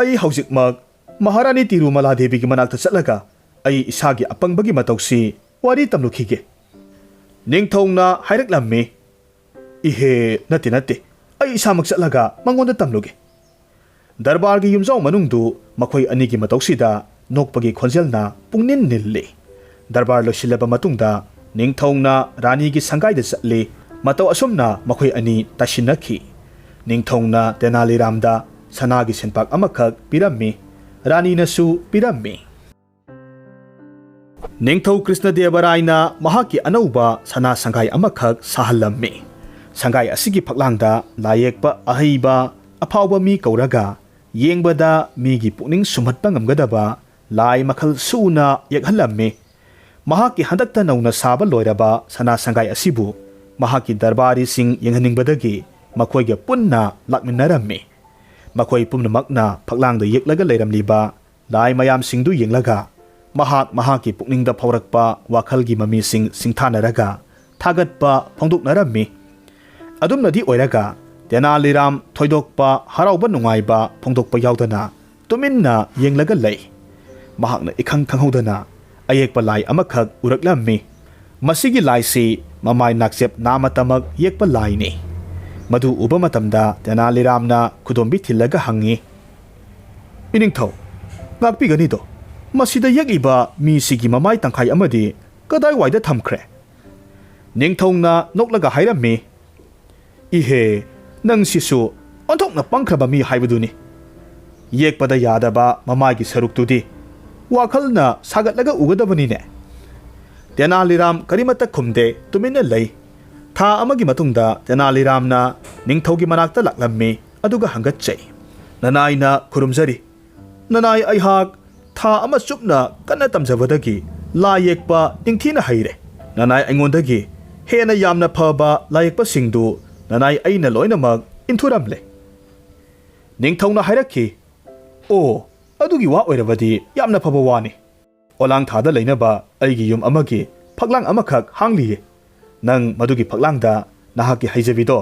ꯑꯩ ꯍꯧꯖꯤꯛꯃꯛ ꯃꯍꯥꯔꯥꯅꯤ ꯇꯤꯔꯨꯃꯂꯥ ꯗꯦꯕꯤꯒꯤ ꯃꯅꯥꯛꯇ ꯆꯠꯂꯒ ꯑꯩ ꯏꯁꯥꯒꯤ ꯑꯄꯪꯕꯒꯤ ꯃꯇꯧꯁꯤ ꯋꯥꯔꯤ ꯇꯝꯂꯨꯈꯤꯒꯦ꯫ ꯅꯤꯡꯊꯧꯅ ꯍꯥꯏꯔꯛꯂꯝꯃꯤ, ꯏꯍꯦ, ꯅꯠꯇꯦ, ꯑꯩ ꯏꯁꯥꯃꯛ ꯆꯠꯂꯒ ꯃꯉꯣꯟꯗ ꯇꯝꯂꯨꯒꯦ꯫ ꯗꯔꯕꯥꯔꯒꯤ ꯌꯨꯝꯖꯥꯎ ꯃꯅꯨꯡꯗꯨ ꯃꯈꯣꯏ ꯑꯅꯤꯒꯤ ꯃꯇꯧꯁꯤꯗ ꯅꯣꯛꯄꯒꯤ ꯈꯣꯟꯖꯦꯜꯅ ꯄꯨꯡꯅꯤꯟ ꯅꯤꯜꯂꯤ꯫ ꯗꯔꯕꯥꯔ ꯂꯣꯏꯁꯤꯜꯂꯕ ꯃꯇꯨꯡꯗ ꯅꯤꯡꯊꯧꯅ ꯔꯥꯅꯤꯒꯤ ꯁꯪꯒꯥꯏꯗ ꯆꯠꯂꯤ꯫ ꯃꯇꯧ ꯑꯁꯨꯝꯅ ꯃꯈꯣꯏ ꯑꯅꯤ ꯇꯥꯏꯁꯤꯟꯅꯈꯤ꯫ ꯅꯤꯡꯊꯧꯅ ꯇꯦꯅꯥꯂꯤꯔꯥꯝꯗ ꯁꯅꯥꯒꯤ ꯁꯦꯟꯄꯥꯛ ꯑꯃꯈꯛ ꯄꯤꯔꯝꯃꯤ, ꯔꯥꯅꯤꯅꯁꯨ ꯄꯤꯔꯝꯃꯤ꯫ ꯅꯤꯡꯊꯧ ꯀ꯭ꯔꯤꯁꯅꯗꯦꯕꯔꯥꯏꯅ ꯃꯍꯥꯛꯀꯤ ꯑꯅꯧꯕ ꯁꯅꯥ ꯁꯪꯒꯥꯏ ꯑꯃꯈꯛ ꯁꯥꯍꯜꯂꯝꯃꯤ꯫ ꯁꯪꯒꯥꯏ ꯑꯁꯤꯒꯤ ꯐꯛꯂꯥꯡꯗ ꯂꯥꯏ ꯌꯦꯛꯄ ꯑꯍꯩꯕ ꯑꯐꯥꯎꯕ ꯃꯤ ꯀꯧꯔꯒ ꯌꯦꯡꯕꯗ ꯃꯤꯒꯤ ꯄꯨꯛꯅꯤꯡ ꯁꯨꯝꯍꯠꯄ ꯉꯝꯒꯗꯕ ꯂꯥꯏ ꯃꯈꯜ ꯁꯨꯅ ꯌꯦꯛꯍꯜꯂꯝꯃꯤ꯫ ꯃꯍꯥꯛꯀꯤ ꯍꯟꯗꯛꯇ ꯅꯧꯅ ꯁꯥꯕ ꯂꯣꯏꯔꯕ ꯁꯅꯥ ꯁꯪꯒꯥꯏ ꯑꯁꯤꯕꯨ ꯃꯍꯥꯛꯀꯤ ꯗꯔꯕꯥꯔꯤꯁꯤꯡ ꯌꯦꯡꯍꯟꯅꯤꯡꯕꯗꯒꯤ ꯃꯈꯣꯏꯒ ꯄꯨꯟꯅ ꯂꯥꯛꯃꯤꯟꯅꯔꯝꯃꯤ꯫ ꯃꯈꯣꯏ ꯄꯨꯝꯅꯃꯛꯅ ꯐꯛꯂꯥꯡꯗ ꯌꯦꯛꯂꯒ ꯂꯩꯔꯝꯂꯤꯕ ꯂꯥꯏ ꯃꯌꯥꯝꯁꯤꯡꯗꯨ ꯌꯦꯡꯂꯒ ꯃꯍꯥꯛꯀꯤ ꯄꯨꯛꯅꯤꯡꯗ ꯐꯥꯎꯔꯛꯄ ꯋꯥꯈꯜꯒꯤ ꯃꯃꯤꯁꯤꯡ ꯁꯤꯡꯊꯥꯅꯔꯒ ꯊꯥꯒꯠꯄ ꯐꯣꯡꯗꯣꯛꯅꯔꯝꯃꯤ꯫ ꯑꯗꯨꯝꯅꯗꯤ ꯑꯣꯏꯔꯒ ꯇꯦꯅꯥꯂꯤꯔꯥꯝ ꯊꯣꯏꯗꯣꯛꯄ ꯍꯔꯥꯎꯕ ꯅꯨꯡꯉꯥꯏꯕ ꯐꯣꯡꯗꯣꯛꯄ ꯌꯥꯎꯗꯅ ꯇꯨꯃꯤꯟꯅ ꯌꯦꯡꯂꯒ ꯂꯩ꯫ ꯃꯍꯥꯛꯅ ꯏꯈꯪ ꯈꯪꯍꯧꯗꯅ ꯑꯌꯦꯛꯄ ꯂꯥꯏ ꯑꯃꯈꯛ ꯎꯔꯛꯂꯝꯃꯤ꯫ ꯃꯁꯤꯒꯤ ꯂꯥꯏꯁꯤ ꯃꯃꯥꯏ ꯅꯥꯛꯆꯦꯞ ꯅꯥꯝꯃꯇꯃꯛ ꯌꯦꯛꯄ ꯂꯥꯏꯅꯤ꯫ ꯃꯗꯨ ꯎꯕ ꯃꯇꯝꯗ ꯇꯦꯅꯥꯂꯤꯔꯥꯝꯅ ꯈꯨꯗꯣꯝꯕꯤ ꯊꯤꯜꯂꯒ ꯍꯪꯉꯤ, ꯏꯅꯤꯡꯊꯧ, ꯉꯥꯛꯄꯤꯒꯅꯤꯗꯣ, ꯃꯁꯤꯗ ꯌꯦꯛꯂꯤꯕ ꯃꯤꯁꯤꯒꯤ ꯃꯃꯥꯏ ꯇꯪꯈꯥꯏ ꯑꯃꯗꯤ ꯀꯗꯥꯏꯋꯥꯏꯗ ꯊꯝꯈ꯭ꯔꯦ? ꯅꯤꯡꯊꯧꯅ ꯅꯣꯛꯂꯒ ꯍꯥꯏꯔꯝꯃꯤ, ꯏꯍꯦ, ꯅꯪꯁꯤꯁꯨ ꯑꯣꯟꯊꯣꯛꯅ ꯄꯪꯈ꯭ꯔꯕ ꯃꯤ ꯍꯥꯏꯕꯗꯨꯅꯤ꯫ ꯌꯦꯛꯄꯗ ꯌꯥꯗꯕ ꯃꯃꯥꯏꯒꯤ ꯁꯔꯨꯛꯇꯨꯗꯤ ꯋꯥꯈꯜꯅ ꯁꯥꯒꯠꯂꯒ ꯎꯒꯗꯕꯅꯤꯅꯦ꯫ ꯇꯦꯅꯥꯂꯤꯔꯥꯝ ꯀꯔꯤꯃꯠꯇ ꯈꯨꯝꯗꯦ, ꯇꯨꯃꯤꯟꯅ ꯂꯩ꯫ ꯊꯥ ꯑꯃꯒꯤ ꯃꯇꯨꯡꯗ ꯇꯦꯅꯥꯂꯤꯔꯥꯝꯅ ꯅꯤꯡꯊꯧꯒꯤ ꯃꯅꯥꯛꯇ ꯂꯥꯛꯂꯝꯃꯤ ꯑꯗꯨꯒ ꯍꯪꯒꯠꯆꯩ, ꯅꯅꯥꯏꯅ ꯈꯨꯔꯨꯝꯖꯔꯤ꯫ ꯅꯅꯥꯏ, ꯑꯩꯍꯥꯛ ꯊꯥ ꯑꯃ ꯆꯨꯞꯅ ꯀꯟꯅ ꯇꯝꯖꯕꯗꯒꯤ ꯂꯥꯏ ꯌꯦꯛꯄ ꯅꯤꯡꯊꯤꯅ ꯍꯩꯔꯦ꯫ ꯅꯅꯥꯏ ꯑꯩꯉꯣꯟꯗꯒꯤ ꯍꯦꯟꯅ ꯌꯥꯝꯅ ꯐꯕ ꯂꯥꯏ ꯌꯦꯛꯄꯁꯤꯡꯗꯨ ꯅꯅꯥꯏ ꯑꯩꯅ ꯂꯣꯏꯅꯃꯛ ꯏꯟꯊꯨꯔꯝꯂꯦ꯫ ꯅꯤꯡꯊꯧꯅ ꯍꯥꯏꯔꯛꯈꯤ, ꯑꯣ, ꯑꯗꯨꯒꯤ ꯋꯥ ꯑꯣꯏꯔꯕꯗꯤ ꯌꯥꯝꯅ ꯐꯕ ꯋꯥꯅꯤ꯫ ꯑꯣꯂꯥꯡꯊꯥꯗ ꯂꯩꯅꯕ ꯑꯩꯒꯤ ꯌꯨꯝ ꯑꯃꯒꯤ ꯐꯛꯂꯥꯡ ꯑꯃꯈꯛ ꯍꯥꯡꯂꯤꯌꯦ꯫ ꯅꯪ ꯃꯗꯨꯒꯤ ꯐꯛꯂꯥꯡꯗ ꯅꯍꯥꯛꯀꯤ ꯍꯩꯖꯕꯤꯗꯣ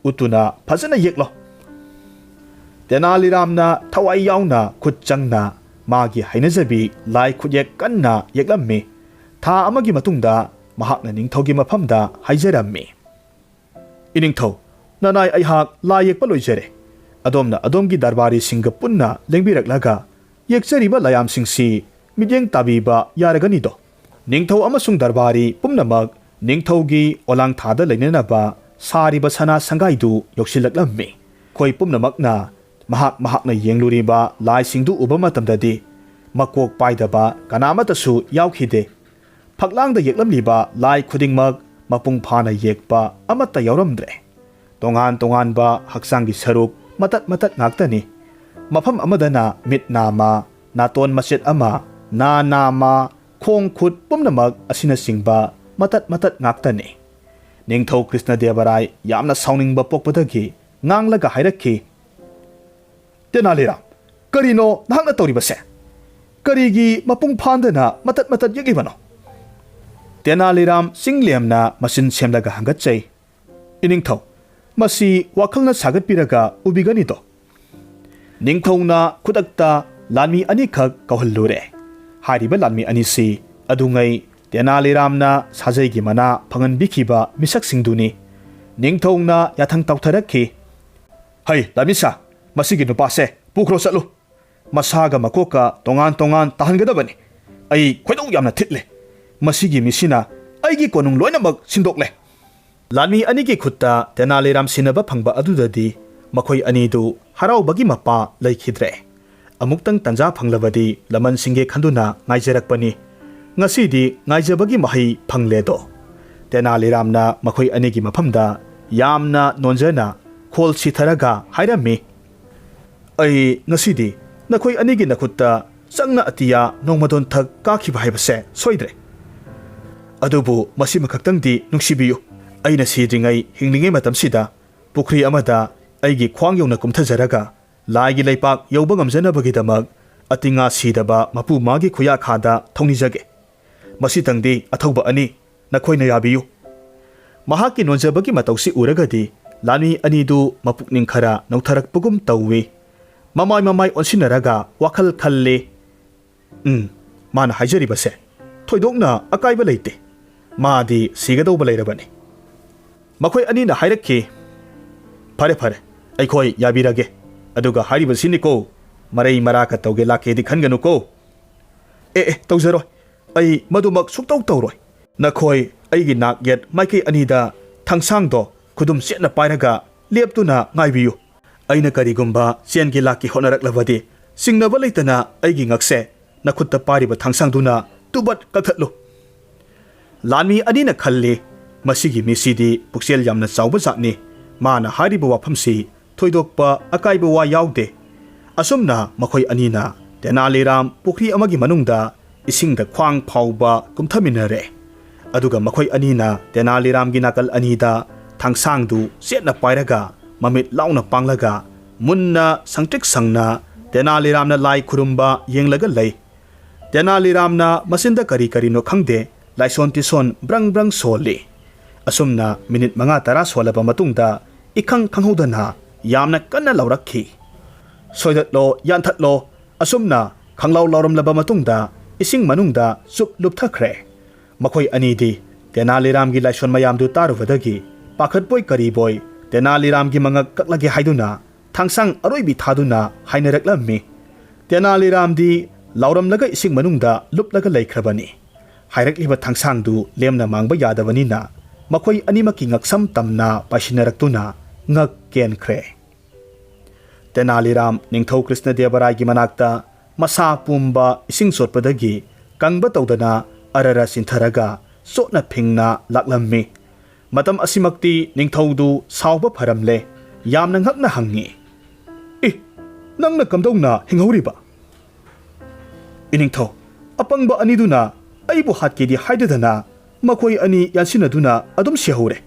ꯎꯠꯇꯨꯅ ꯐꯖꯅ ꯌꯦꯛꯂꯣ꯫ ꯇꯦꯅꯥꯂꯤꯔꯥꯝꯅ ꯊꯋꯥꯏ ꯌꯥꯎꯅ ꯈꯨꯠ ꯆꯪꯅ ꯃꯥꯒꯤ ꯍꯩꯅꯖꯕꯤ ꯂꯥꯏ ꯈꯨꯠꯌꯦꯛ ꯀꯟꯅ ꯌꯦꯛꯂꯝꯃꯤ꯫ ꯊꯥ ꯑꯃꯒꯤ ꯃꯇꯨꯡꯗ ꯃꯍꯥꯛꯅ ꯅꯤꯡꯊꯧꯒꯤ ꯃꯐꯝꯗ ꯍꯥꯏꯖꯔꯝꯃꯤ, ꯏꯅꯤꯡꯊꯧ, ꯅꯅꯥꯏ ꯑꯩꯍꯥꯛ ꯂꯥꯏ ꯌꯦꯛꯄ ꯂꯣꯏꯖꯔꯦ꯫ ꯑꯗꯣꯝꯅ ꯑꯗꯣꯝꯒꯤ ꯗꯔꯕꯥꯔꯤꯁꯤꯡꯒ ꯄꯨꯟꯅ ꯂꯦꯡꯕꯤꯔꯛꯂꯒ ꯌꯦꯛꯆꯔꯤꯕ ꯂꯥꯏꯌꯥꯝꯁꯤꯡꯁꯤ ꯃꯤꯠꯌꯦꯡ ꯇꯥꯕꯤꯕ ꯌꯥꯔꯒꯅꯤꯗꯣ꯫ ꯅꯤꯡꯊꯧ ꯑꯃꯁꯨꯡ ꯗꯔꯕꯥꯔꯤ ꯄꯨꯝꯅꯃꯛ ꯅꯤꯡꯊꯧꯒꯤ ꯑꯣꯂꯥꯡꯊꯥꯗ ꯂꯩꯅꯅꯕ ꯁꯥꯔꯤꯕ ꯁꯅꯥ ꯁꯪꯒꯥꯏꯗꯨ ꯌꯧꯁꯤꯜꯂꯛꯂꯝꯃꯤ꯫ ꯑꯩꯈꯣꯏ ꯄꯨꯝꯅꯃꯛꯅ ꯃꯍꯥꯛꯅ ꯌꯦꯡꯂꯨꯔꯤꯕ ꯂꯥꯏꯁꯤꯡꯗꯨ ꯎꯕ ꯃꯇꯝꯗꯗꯤ ꯃꯀꯣꯛ ꯄꯥꯏꯗꯕ ꯀꯅꯥꯃꯠꯇꯁꯨ ꯌꯥꯎꯈꯤꯗꯦ꯫ ꯐꯛꯂꯥꯡꯗ ꯌꯦꯛꯂꯝꯂꯤꯕ ꯂꯥꯏ ꯈꯨꯗꯤꯡꯃꯛ ꯃꯄꯨꯡ ꯐꯥꯅ ꯌꯦꯛꯄ ꯑꯃꯠꯇ ꯌꯥꯎꯔꯝꯗ꯭ꯔꯦ꯫ ꯇꯣꯉꯥꯟ ꯇꯣꯉꯥꯟꯕ ꯍꯛꯆꯥꯡꯒꯤ ꯁꯔꯨꯛ ꯃꯇꯠ ꯃꯇꯠ ꯉꯥꯛꯇꯅꯤ꯫ ꯃꯐꯝ ꯑꯃꯗꯅ ꯃꯤꯠ ꯅꯥꯝꯃ, ꯅꯥꯇꯣꯟ ꯃꯆꯦꯠ ꯑꯃ, ꯅꯥ ꯅꯥꯝꯃ, ꯈꯣꯡ ꯈꯨꯠ ꯄꯨꯝꯅꯃꯛ ꯑꯁꯤꯅꯆꯤꯡꯕ ꯃꯇꯠ ꯃꯇꯠ ꯉꯥꯛꯇꯅꯤ꯫ ꯅꯤꯡꯊꯧ ꯀ꯭ꯔꯤꯁꯅꯗꯦꯕꯔꯥꯏ ꯌꯥꯝꯅ ꯁꯥꯎꯅꯤꯡꯕ ꯄꯣꯛꯄꯗꯒꯤ ꯉꯥꯡꯂꯒ ꯍꯥꯏꯔꯛꯈꯤ, ꯇꯦꯅꯥꯂꯤꯔꯥꯝ, ꯀꯔꯤꯅꯣ ꯅꯍꯥꯛꯅ ꯇꯧꯔꯤꯕꯁꯦ? ꯀꯔꯤꯒꯤ ꯃꯄꯨꯡ ꯐꯥꯟꯗꯅ ꯃꯇꯠ ꯃꯇꯠ ꯌꯦꯛꯂꯤꯕꯅꯣ? ꯇꯦꯅꯥꯂꯤꯔꯥꯝ ꯆꯤꯡꯂꯦꯝꯅ ꯃꯆꯤꯟ ꯁꯦꯝꯂꯒ ꯍꯪꯒꯠꯆꯩ, ꯏꯅꯤꯡꯊꯧ, Masi wakalna sagatpiraga ubiganido. Ningthongna khudakta lanmi ani khak kauhallure. Hariba lanmi ani si adungai Tenali Ramna sajaygi mana phanganbikhiba misaksingduni. Ningthongna yathang tautharakhi. Hai lamisa masigi nupase pukhro chatlu. Masaga makoka tongan tahangadabani. Ai khoidong yamna thitle. Masigi misina aigi konung loinamak sindokle. Lanmi anigi khutta Tenali Ram sinaba phangba adudadi makhoi anidu haraubagi mapa laikhidre. Amuktang tanja phanglabadi laman singge khanduna ngaijarakpani. Ngasidi ngaijabagi mahai phangledo. Tenali Ramna makhoi anigi maphamda yamna nonjana khol sitharaga hairami. Ai ngasidi nakhoi anigi nakhutta changna atiya nongmadon thak kakhiba haibase soidre. Adubu masima khaktangdi nungsibiyu. Aina sidringai hinglingai matamsida pukhri amada aigi khwang yona kumthajaraga laigi leipak yauba ngamjanabagidamak atinga sidaba mapu magi khuya khada thongnijage. Masitangdi athauba ani nakhoina yabiyu. Mahaki nonjabagi matausi uragadi lani anidu mapukning khara nautharakpugum tawwi. Mamai onsinaraga wakhal khalle. Mana haijaribase thoidokna akaiba leite. Maadi sigadauba leirabani. Makhoi anina hairakhi. Phare aikhoi yabirage. Aduga haribasini marai maraka tauge lakedi khanganu ko. Tauzaroi. Ai madumak suktau tauroi. Nakhoi aigi nak yet maiki anida thangsangdo khudum setna pairaga leptuna ngaibiyu. Aina karigumba siengi laki honaraklabadi singnaba leitana aigi ngakse nakhutta pariba thangsangduna tubat kakhatlu. Lanmi anina khalle masigi misidi puksel yamna chawba jakni mana hariba waphamsi thoidokpa akaiba wa yaude. Asumna makhoi anina Tenali Ram pukhri amagi manungda isingda khwang phauba kumthaminare. Aduga makhoi anina Tenali Ramgi nakal anida thangsangdu setna pairaga mamit launa panglaga munna sangtrik sangna Tenali Ramna lai khurumba yenglaga lei. Tenali Ramna masinda kari no khangde laison tison brang soli. Asumna minute manga tara solaba matungda ikhang khanghodana yamna kanna laurakhi. Soidatlo yanthatlo asumna khanglaw lauram laba matungda ising manungda sup lupthakre. Makhoi anidi Tenali Ramgi laison mayamdu taruvadagi pakhatboy kariboy Tenali Ramgi mangak kaklagi haiduna thangsang aroibi thaduna hainaraklammi. Tenali Ramdi lauram laga ising manungda luplaga laikhrabani. Hairakliba thangsangdu lemna mangba yadabanina makhoi animaki ngaksam tamna pasinaraktuna ngak kenkre. Tenali Ram Ningthau Krishna Devarayagi manakta masa pumba ising sotpadagi kangba tawdana arara sintharaga sotna phingna laklammi. Matam asimakti Ningthaudu sawba pharamle yamna ngakna hangi. Nangna kamdongna hinghauriba. Iningthau apangba aniduna aibu hatkedi haidadana makhoi ani yansinaduna adum sihore.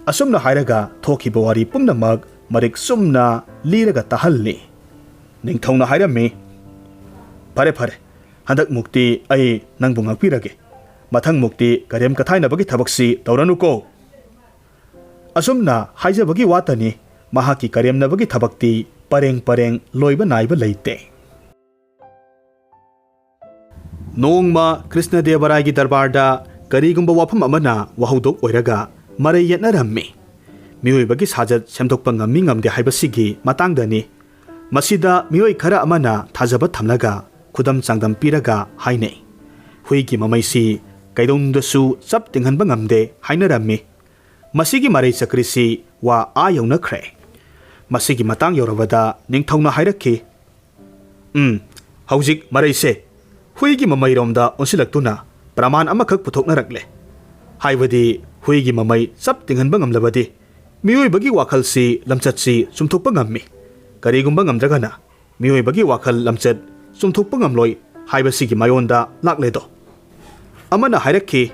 Asumna hairaga thokiba wari pumnamak marik sumna liraga tahalli. Ningthauna hairami. Phare handak mukti ai nangbu ngakpirage. Mathang mukti karem kathainabagi thabaksi tawranuko. Asumna haijabagi watani mahaki karemnabagi thabakti pareng loiba naiba leite. Nongma Krishna Devarayagi darbarda karigumba wafam amana wahodok oiraga marai yetnarammi. Miyoibagi sajat semdokpa ngammi ngamde haibasigi matangdani masida miyoi khara amana thajaba thamlaga khudam changdam piraga hainei. Huigi mamaisi kaidongdasu chap tinghanba ngamde hainarammi. Masigi marai chakrisi wa ayaunakre. Masigi matang yorabada Ningthauna hairakhi. Haujik maraise huigi mamairomda onsilaktuna praman amakhak puthoknarakle. Haibadi huigi mamai chap tinghanba ngamlabadi miyoibagi wakhalsi lamchatsi sumthokpa ngammi. Karigumba ngamdragana miyoibagi wakhal lamchat sumthokpa ngamloi haibasigi mayonda lakledo. Amana hairakhi.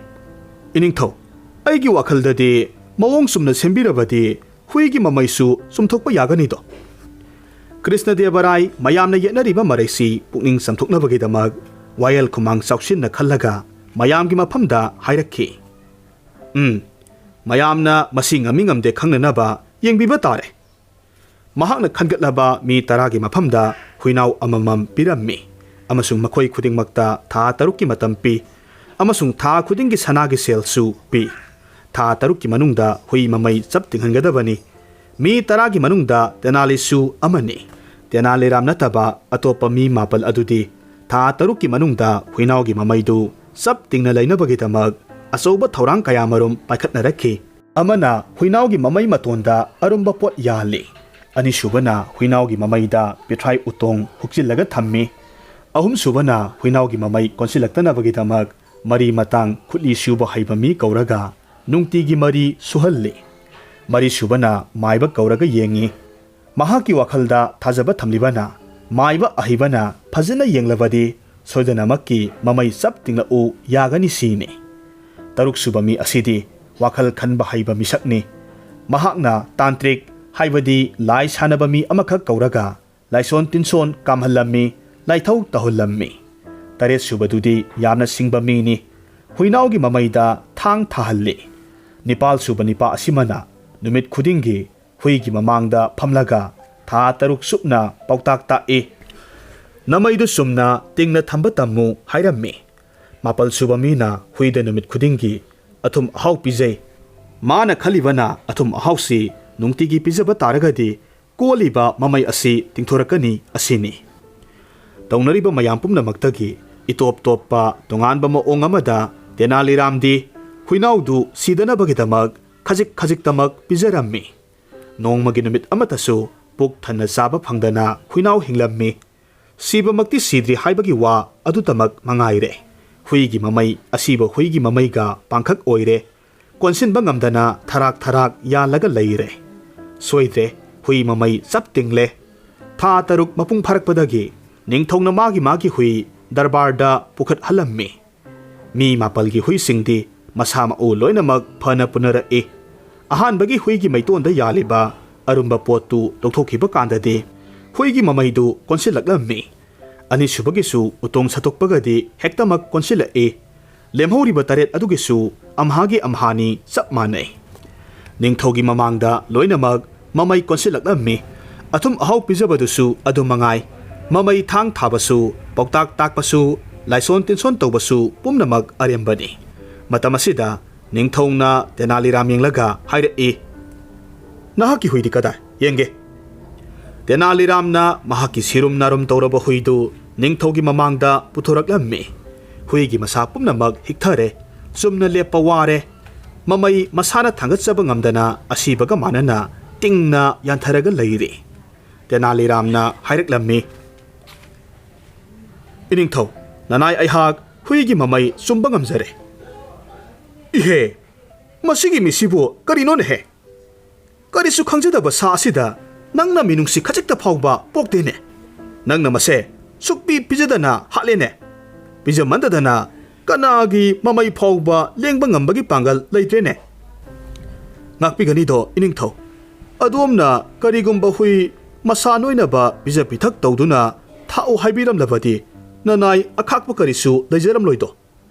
Iningthau aigi wakhaldadi mawong sumna sembirabadi huigi mamaisu sumthokpa yaganido. Krishna Devaray mayamna yetnariba maraisi pukning samthoknabagidamak wayal khumang chawsinna khallaga mayamgi maphamda hairakhi. Mayamna masi ngami ngamde khangnanaba ꯌꯦꯡꯕꯤꯕ ꯇꯥꯔꯦ꯫ ꯃꯍꯥꯛꯅ ꯈꯟꯒꯠꯂꯕ ꯃꯤ 10ꯒꯤ ꯃꯐꯝꯗ ꯍꯨꯏꯅꯥꯎ ꯑꯃꯃꯝ ꯄꯤꯔꯝꯃꯤ ꯑꯃꯁꯨꯡ ꯃꯈꯣꯏ ꯈꯨꯗꯤꯡꯃꯛꯇ ꯊꯥ 6ꯀꯤ ꯃꯇꯝ ꯄꯤ ꯑꯃꯁꯨꯡ ꯊꯥ ꯈꯨꯗꯤꯡꯒꯤ ꯁꯅꯥꯒꯤ ꯁꯦꯜꯁꯨ ꯄꯤ꯫ ꯊꯥ 6ꯀꯤ ꯃꯅꯨꯡꯗ ꯍꯨꯏ ꯃꯃꯩ ꯆꯞ ꯇꯤꯡꯍꯟꯒꯗꯕꯅꯤ꯫ ꯃꯤ 10ꯒꯤ ꯃꯅꯨꯡꯗ ꯇꯦꯅꯥꯂꯤꯁꯨ ꯑꯃꯅꯤ꯫ ꯇꯦꯅꯥꯂꯤꯔꯥꯝ ꯅꯠꯇꯕ ꯑꯇꯣꯞꯄ ꯃꯤ 9 ꯑꯗꯨꯗꯤ ꯊꯥ 6ꯀꯤ ꯃꯅꯨꯡꯗ ꯍꯨꯏꯅꯥꯎꯒꯤ ꯃꯃꯩꯗꯨ ꯆꯞ ꯇꯤꯡꯅ ꯂꯩꯅꯕꯒꯤꯗꯃꯛ ꯑꯆꯧꯕ ꯊꯧꯔꯥꯡ ꯀꯌꯥꯃꯔꯨꯝ ꯄꯥꯏꯈꯠꯅꯔꯛꯈꯤ꯫ ꯑꯃꯅ ꯍꯨꯏꯅꯥꯎꯒꯤ ꯃꯃꯩ ꯃꯇꯣꯟꯗ ꯑꯔꯨꯝꯕ ꯄꯣꯠ ꯌꯥꯜꯂꯤ꯫ ꯑꯅꯤꯁꯨꯕꯅ ꯍꯨꯏꯅꯥꯎꯒꯤ ꯃꯃꯩꯗ ꯄꯤꯊ꯭ꯔꯥꯏ ꯎꯇꯣꯡ ꯍꯨꯛꯆꯤꯜꯂꯒ ꯊꯝꯃꯤ꯫ ꯑꯍꯨꯝꯁꯨꯕꯅ ꯍꯨꯏꯅꯥꯎꯒꯤ ꯃꯃꯩ ꯀꯣꯟꯁꯤꯜꯂꯛꯇꯅꯕꯒꯤꯗꯃꯛ ꯃꯔꯤ ꯃꯇꯥꯡ ꯈꯨꯠꯂꯤ ꯁꯨꯕ ꯍꯩꯕ ꯃꯤ ꯀꯧꯔꯒ ꯅꯨꯡꯇꯤꯒꯤ ꯃꯔꯤ ꯁꯨꯍꯜꯂꯤ꯫ ꯃꯔꯤꯁꯨꯕꯅ ꯃꯥꯏꯕ ꯀꯧꯔꯒ ꯌꯦꯡꯉꯤ꯫ ꯃꯍꯥꯛꯀꯤ ꯋꯥꯈꯜꯗ ꯊꯥꯖꯕ ꯊꯝꯂꯤꯕꯅ ꯃꯥꯏꯕ ꯑꯍꯩꯕꯅ ꯐꯖꯅ ꯌꯦꯡꯂꯕꯗꯤ ꯁꯣꯏꯗꯅꯃꯛꯀꯤ ꯃꯃꯩ ꯆꯞ ꯇꯤꯡꯂꯛꯎ ꯌꯥꯒꯅꯤ ꯁꯤꯅꯤ꯫ 6ꯁꯨꯕ ꯃꯤ ꯑꯁꯤꯗꯤ ꯋꯥꯈꯜ ꯈꯟꯕ ꯍꯩꯕ ꯃꯤꯁꯛꯅꯤ꯫ ꯃꯍꯥꯛꯅ ꯇꯥꯟꯇ꯭ꯔꯤꯛ ꯍꯥꯏꯕꯗꯤ ꯂꯥꯏ ꯁꯥꯟꯅꯕ ꯃꯤ ꯑꯃꯈꯛ ꯀꯧꯔꯒ ꯂꯥꯏꯁꯣꯟ ꯇꯤꯟꯁꯣꯟ ꯀꯥꯝꯍꯜꯂꯝꯃꯤ, ꯂꯥꯏꯊꯧ ꯇꯧꯍꯜꯂꯝꯃꯤ꯫ 7ꯁꯨꯕꯗꯨꯗꯤ ꯌꯥꯝꯅ ꯁꯤꯡꯕ ꯃꯤꯅꯤ꯫ ꯍꯨꯏꯅꯥꯎꯒꯤ ꯃꯃꯩꯗ ꯊꯥꯡ ꯊꯥꯍꯜꯂꯤ꯫ 9ꯁꯨꯕ ꯅꯤꯄꯥ ꯑꯁꯤꯃꯅ ꯅꯨꯃꯤꯠ ꯈꯨꯗꯤꯡꯒꯤ ꯍꯨꯏꯒꯤ ꯃꯃꯥꯡꯗ ꯐꯝꯂꯒ ꯊꯥ 6 ꯁꯨꯞꯅ ꯄꯥꯎꯇꯥꯛ ꯇꯥꯛꯏ꯫ ꯅꯃꯩꯗꯨ ꯆꯨꯝꯅ ꯇꯤꯡꯅ ꯊꯝꯕ ꯇꯝꯃꯨ ꯍꯥꯏꯔꯝꯃꯤ꯫ 8ꯁꯨꯕ ꯃꯤꯅ ꯍꯨꯏꯗ ꯅꯨꯃꯤꯠ ꯈꯨꯗꯤꯡꯒꯤ ꯑꯊꯨꯝ ꯑꯍꯥꯎ ꯄꯤꯖꯩ꯫ ꯃꯥꯅ ꯈꯜꯂꯤꯕꯅ ꯑꯊꯨꯝ ꯑꯍꯥꯎꯁꯤ ꯅꯨꯡꯇꯤꯒꯤ ꯄꯤꯖꯕ ꯇꯥꯔꯒꯗꯤ ꯀꯣꯜꯂꯤꯕ ꯃꯃꯩ ꯑꯁꯤ ꯇꯤꯡꯊꯣꯔꯛꯀꯅꯤ ꯑꯁꯤꯅꯤ꯫ ꯇꯧꯅꯔꯤꯕ ꯃꯌꯥꯝ ꯄꯨꯝꯅꯃꯛꯇꯒꯤ ꯏꯇꯣꯞ ꯇꯣꯞꯄ ꯇꯣꯉꯥꯟꯕ ꯃꯑꯣꯡ ꯑꯃꯗ ꯇꯦꯅꯥꯂꯤꯔꯥꯝꯗꯤ ꯍꯨꯏꯅꯥꯎꯗꯨ ꯁꯤꯗꯅꯕꯒꯤꯗꯃꯛ ꯈꯖꯤꯛ ꯈꯖꯤꯛꯇꯃꯛ ꯄꯤꯖꯔꯝꯃꯤ꯫ ꯅꯣꯡꯃꯒꯤ ꯅꯨꯃꯤꯠ ꯑꯃꯠꯇꯁꯨ ꯄꯨꯛ ꯊꯟꯅ ꯆꯥꯕ ꯐꯪꯗꯅ ꯍꯨꯏꯅꯥꯎ ꯍꯤꯡꯂꯝꯃꯤ꯫ ꯁꯤꯕꯃꯛꯇꯤ ꯁꯤꯗ꯭ꯔꯤ ꯍꯥꯏꯕꯒꯤ ꯋꯥ ꯑꯗꯨꯇꯃꯛ ꯃꯉꯥꯏꯔꯦ꯫ ꯍꯨꯏꯒꯤ ꯃꯃꯩ ꯑꯁꯤꯕ ꯍꯨꯏꯒꯤ ꯃꯃꯩꯒ ꯄꯥꯡꯈꯛ ꯑꯣꯏꯔꯦ꯫ ꯀꯣꯟꯁꯤꯟꯕ ꯉꯝꯗꯅ ꯊꯔꯥꯛ ꯊꯔꯥꯛ ꯌꯥꯜꯂꯒ ꯂꯩꯔꯦ꯫ ꯁꯣꯏꯗ꯭ꯔꯦ, ꯍꯨꯏ ꯃꯃꯩ ꯆꯞ ꯇꯤꯡꯂꯦ꯫ ꯊꯥ 6 ꯃꯄꯨꯡ ꯐꯥꯔꯛꯄꯗꯒꯤ ꯅꯤꯡꯊꯧꯅ ꯃꯥꯒꯤ ꯍꯨꯏ ꯗꯔꯕꯥꯔꯗ ꯄꯨꯈꯠꯍꯜꯂꯝꯃꯤ꯫ ꯃꯤ 9ꯒꯤ ꯍꯨꯏꯁꯤꯡꯗꯤ ꯃꯁꯥ ꯃꯎ ꯂꯣꯏꯅꯃꯛ ꯐꯅ ꯄꯨꯅꯔꯛꯏ꯫ ꯑꯍꯥꯟꯕꯒꯤ ꯍꯨꯏꯒꯤ ꯃꯩꯇꯣꯟꯗ ꯌꯥꯜꯂꯤꯕ ꯑꯔꯨꯝꯕ ꯄꯣꯠꯇꯨ ꯂꯧꯊꯣꯛꯈꯤꯕ ꯀꯥꯟꯗꯗꯤ ꯍꯨꯏꯒꯤ ꯃꯃꯩꯗꯨ ꯀꯣꯟꯁꯤꯜꯂꯛꯂꯝꯃꯤ꯫ ꯑꯅꯤꯁꯨꯕꯒꯤꯁꯨ ꯎꯇꯣꯡ ꯁꯠꯇꯣꯛꯄꯒꯗꯤ ꯍꯦꯛꯇꯃꯛ ꯀꯣꯟꯁꯤꯜꯂꯛꯏ꯫ ꯂꯦꯝꯍꯧꯔꯤꯕ 9 ꯑꯗꯨꯒꯤꯁꯨ ꯑꯝꯍꯥꯒꯤ ꯑꯝꯍꯥꯅꯤ ꯆꯞ ꯃꯥꯟꯅꯩ꯫ ꯅꯤꯡꯊꯧꯒꯤ ꯃꯃꯥꯡꯗ ꯂꯣꯏꯅꯃꯛ ꯃꯃꯩ ꯀꯣꯟꯁꯤꯜꯂꯛꯂꯝꯃꯤ꯫ ꯑꯊꯨꯝ ꯑꯍꯥꯎ ꯄꯤꯖꯕꯗꯨꯁꯨ ꯑꯗꯨꯃꯉꯥꯏ꯫ ꯃꯃꯩ ꯊꯥꯡ ꯊꯥꯕꯁꯨ, ꯄꯥꯎꯇꯥꯛ ꯇꯥꯛꯄꯁꯨ, ꯂꯥꯏꯁꯣꯟ ꯇꯤꯟꯁꯣꯟ ꯇꯧꯕꯁꯨ ꯄꯨꯝꯅꯃꯛ ꯑꯔꯦꯝꯕꯅꯤ꯫ ꯃꯇꯝ ꯑꯁꯤꯗ ꯅꯤꯡꯊꯧꯅ ꯇꯦꯅꯥꯂꯤꯔꯥꯝ ꯌꯦꯡꯂꯒ ꯍꯥꯏꯔꯛꯏ, ꯅꯍꯥꯛꯀꯤ ꯍꯨꯏꯗꯤ ꯀꯗꯥꯏ? ꯌꯦꯡꯒꯦ꯫ ꯇꯦꯅꯥꯂꯤꯔꯥꯝꯅ ꯃꯍꯥꯛꯀꯤ ꯁꯤꯔꯨꯝ ꯅꯥꯔꯨꯝ ꯇꯧꯔꯕ ꯍꯨꯏꯗꯨ ꯅꯤꯡꯊꯧꯒꯤ ꯃꯃꯥꯡꯗ ꯄꯨꯊꯣꯔꯛꯂꯝꯃꯤ꯫ ꯍꯨꯏꯒꯤ ꯃꯁꯥ ꯄꯨꯝꯅꯃꯛ ꯍꯤꯛꯊꯔꯦ, ꯆꯨꯝꯅ ꯂꯦꯞꯄ ꯋꯥꯔꯦ꯫ ꯃꯃꯩ ꯃꯁꯥꯅ ꯊꯥꯡꯒꯠꯆꯕ ꯉꯝꯗꯅ ꯑꯁꯤꯕꯒ ꯃꯥꯟꯅꯅ ꯇꯤꯡꯅ ꯌꯥꯟꯊꯔꯒ ꯂꯩꯔꯤ꯫ ꯇꯦꯅꯥꯂꯤꯔꯥꯝꯅ ꯍꯥꯏꯔꯛꯂꯝꯃꯤ, ꯏꯅꯤꯡꯊꯧ, ꯅꯅꯥꯏ ꯑꯩꯍꯥꯛ ꯍꯨꯏꯒꯤ ꯃꯃꯩ ꯆꯨꯝꯕ ꯉꯝꯖꯔꯦ꯫ ꯏꯍꯦ, ꯃꯁꯤꯒꯤ ꯃꯤꯁꯤꯕꯨ ꯀꯔꯤꯅꯣꯅꯦꯍꯦ? ꯀꯔꯤꯁꯨ ꯈꯪꯖꯗꯕ ꯁꯥ ꯑꯁꯤꯗ ꯅꯪꯅ ꯃꯤꯅꯨꯡꯁꯤ ꯈꯖꯤꯛꯇ ꯐꯥꯎꯕ ꯄꯣꯛꯇꯦꯅꯦ꯫ ꯅꯪꯅ ꯃꯁꯦ ꯁꯨꯛꯄꯤ ꯄꯤꯖꯗꯅ ꯍꯥꯠꯂꯦꯅꯦ꯫ ꯄꯤꯖꯃꯟꯗꯗꯅ ꯀꯅꯥꯒꯤ ꯃꯃꯩ ꯐꯥꯎꯕ ꯂꯦꯡꯕ ꯉꯝꯕꯒꯤ ꯄꯥꯡꯒꯜ ꯂꯩꯇ꯭ꯔꯦꯅꯦ꯫ ꯉꯥꯛꯄꯤꯒꯅꯤꯗꯣ ꯏꯅꯤꯡꯊꯧ, ꯑꯗꯣꯝꯅ ꯀꯔꯤꯒꯨꯝꯕ ꯍꯨꯏ ꯃꯁꯥ ꯅꯣꯏꯅꯕ ꯄꯤꯖ ꯄꯤꯊꯛ ꯇꯧꯗꯨꯅ ꯊꯥꯛꯎ ꯍꯥꯏꯕꯤꯔꯝꯂꯕꯗꯤ ꯅꯅꯥꯏ ꯑꯈꯥꯛꯄ ꯀꯔꯤꯁꯨ ꯂꯩꯖꯔꯝꯂꯣꯏꯗꯣ꯫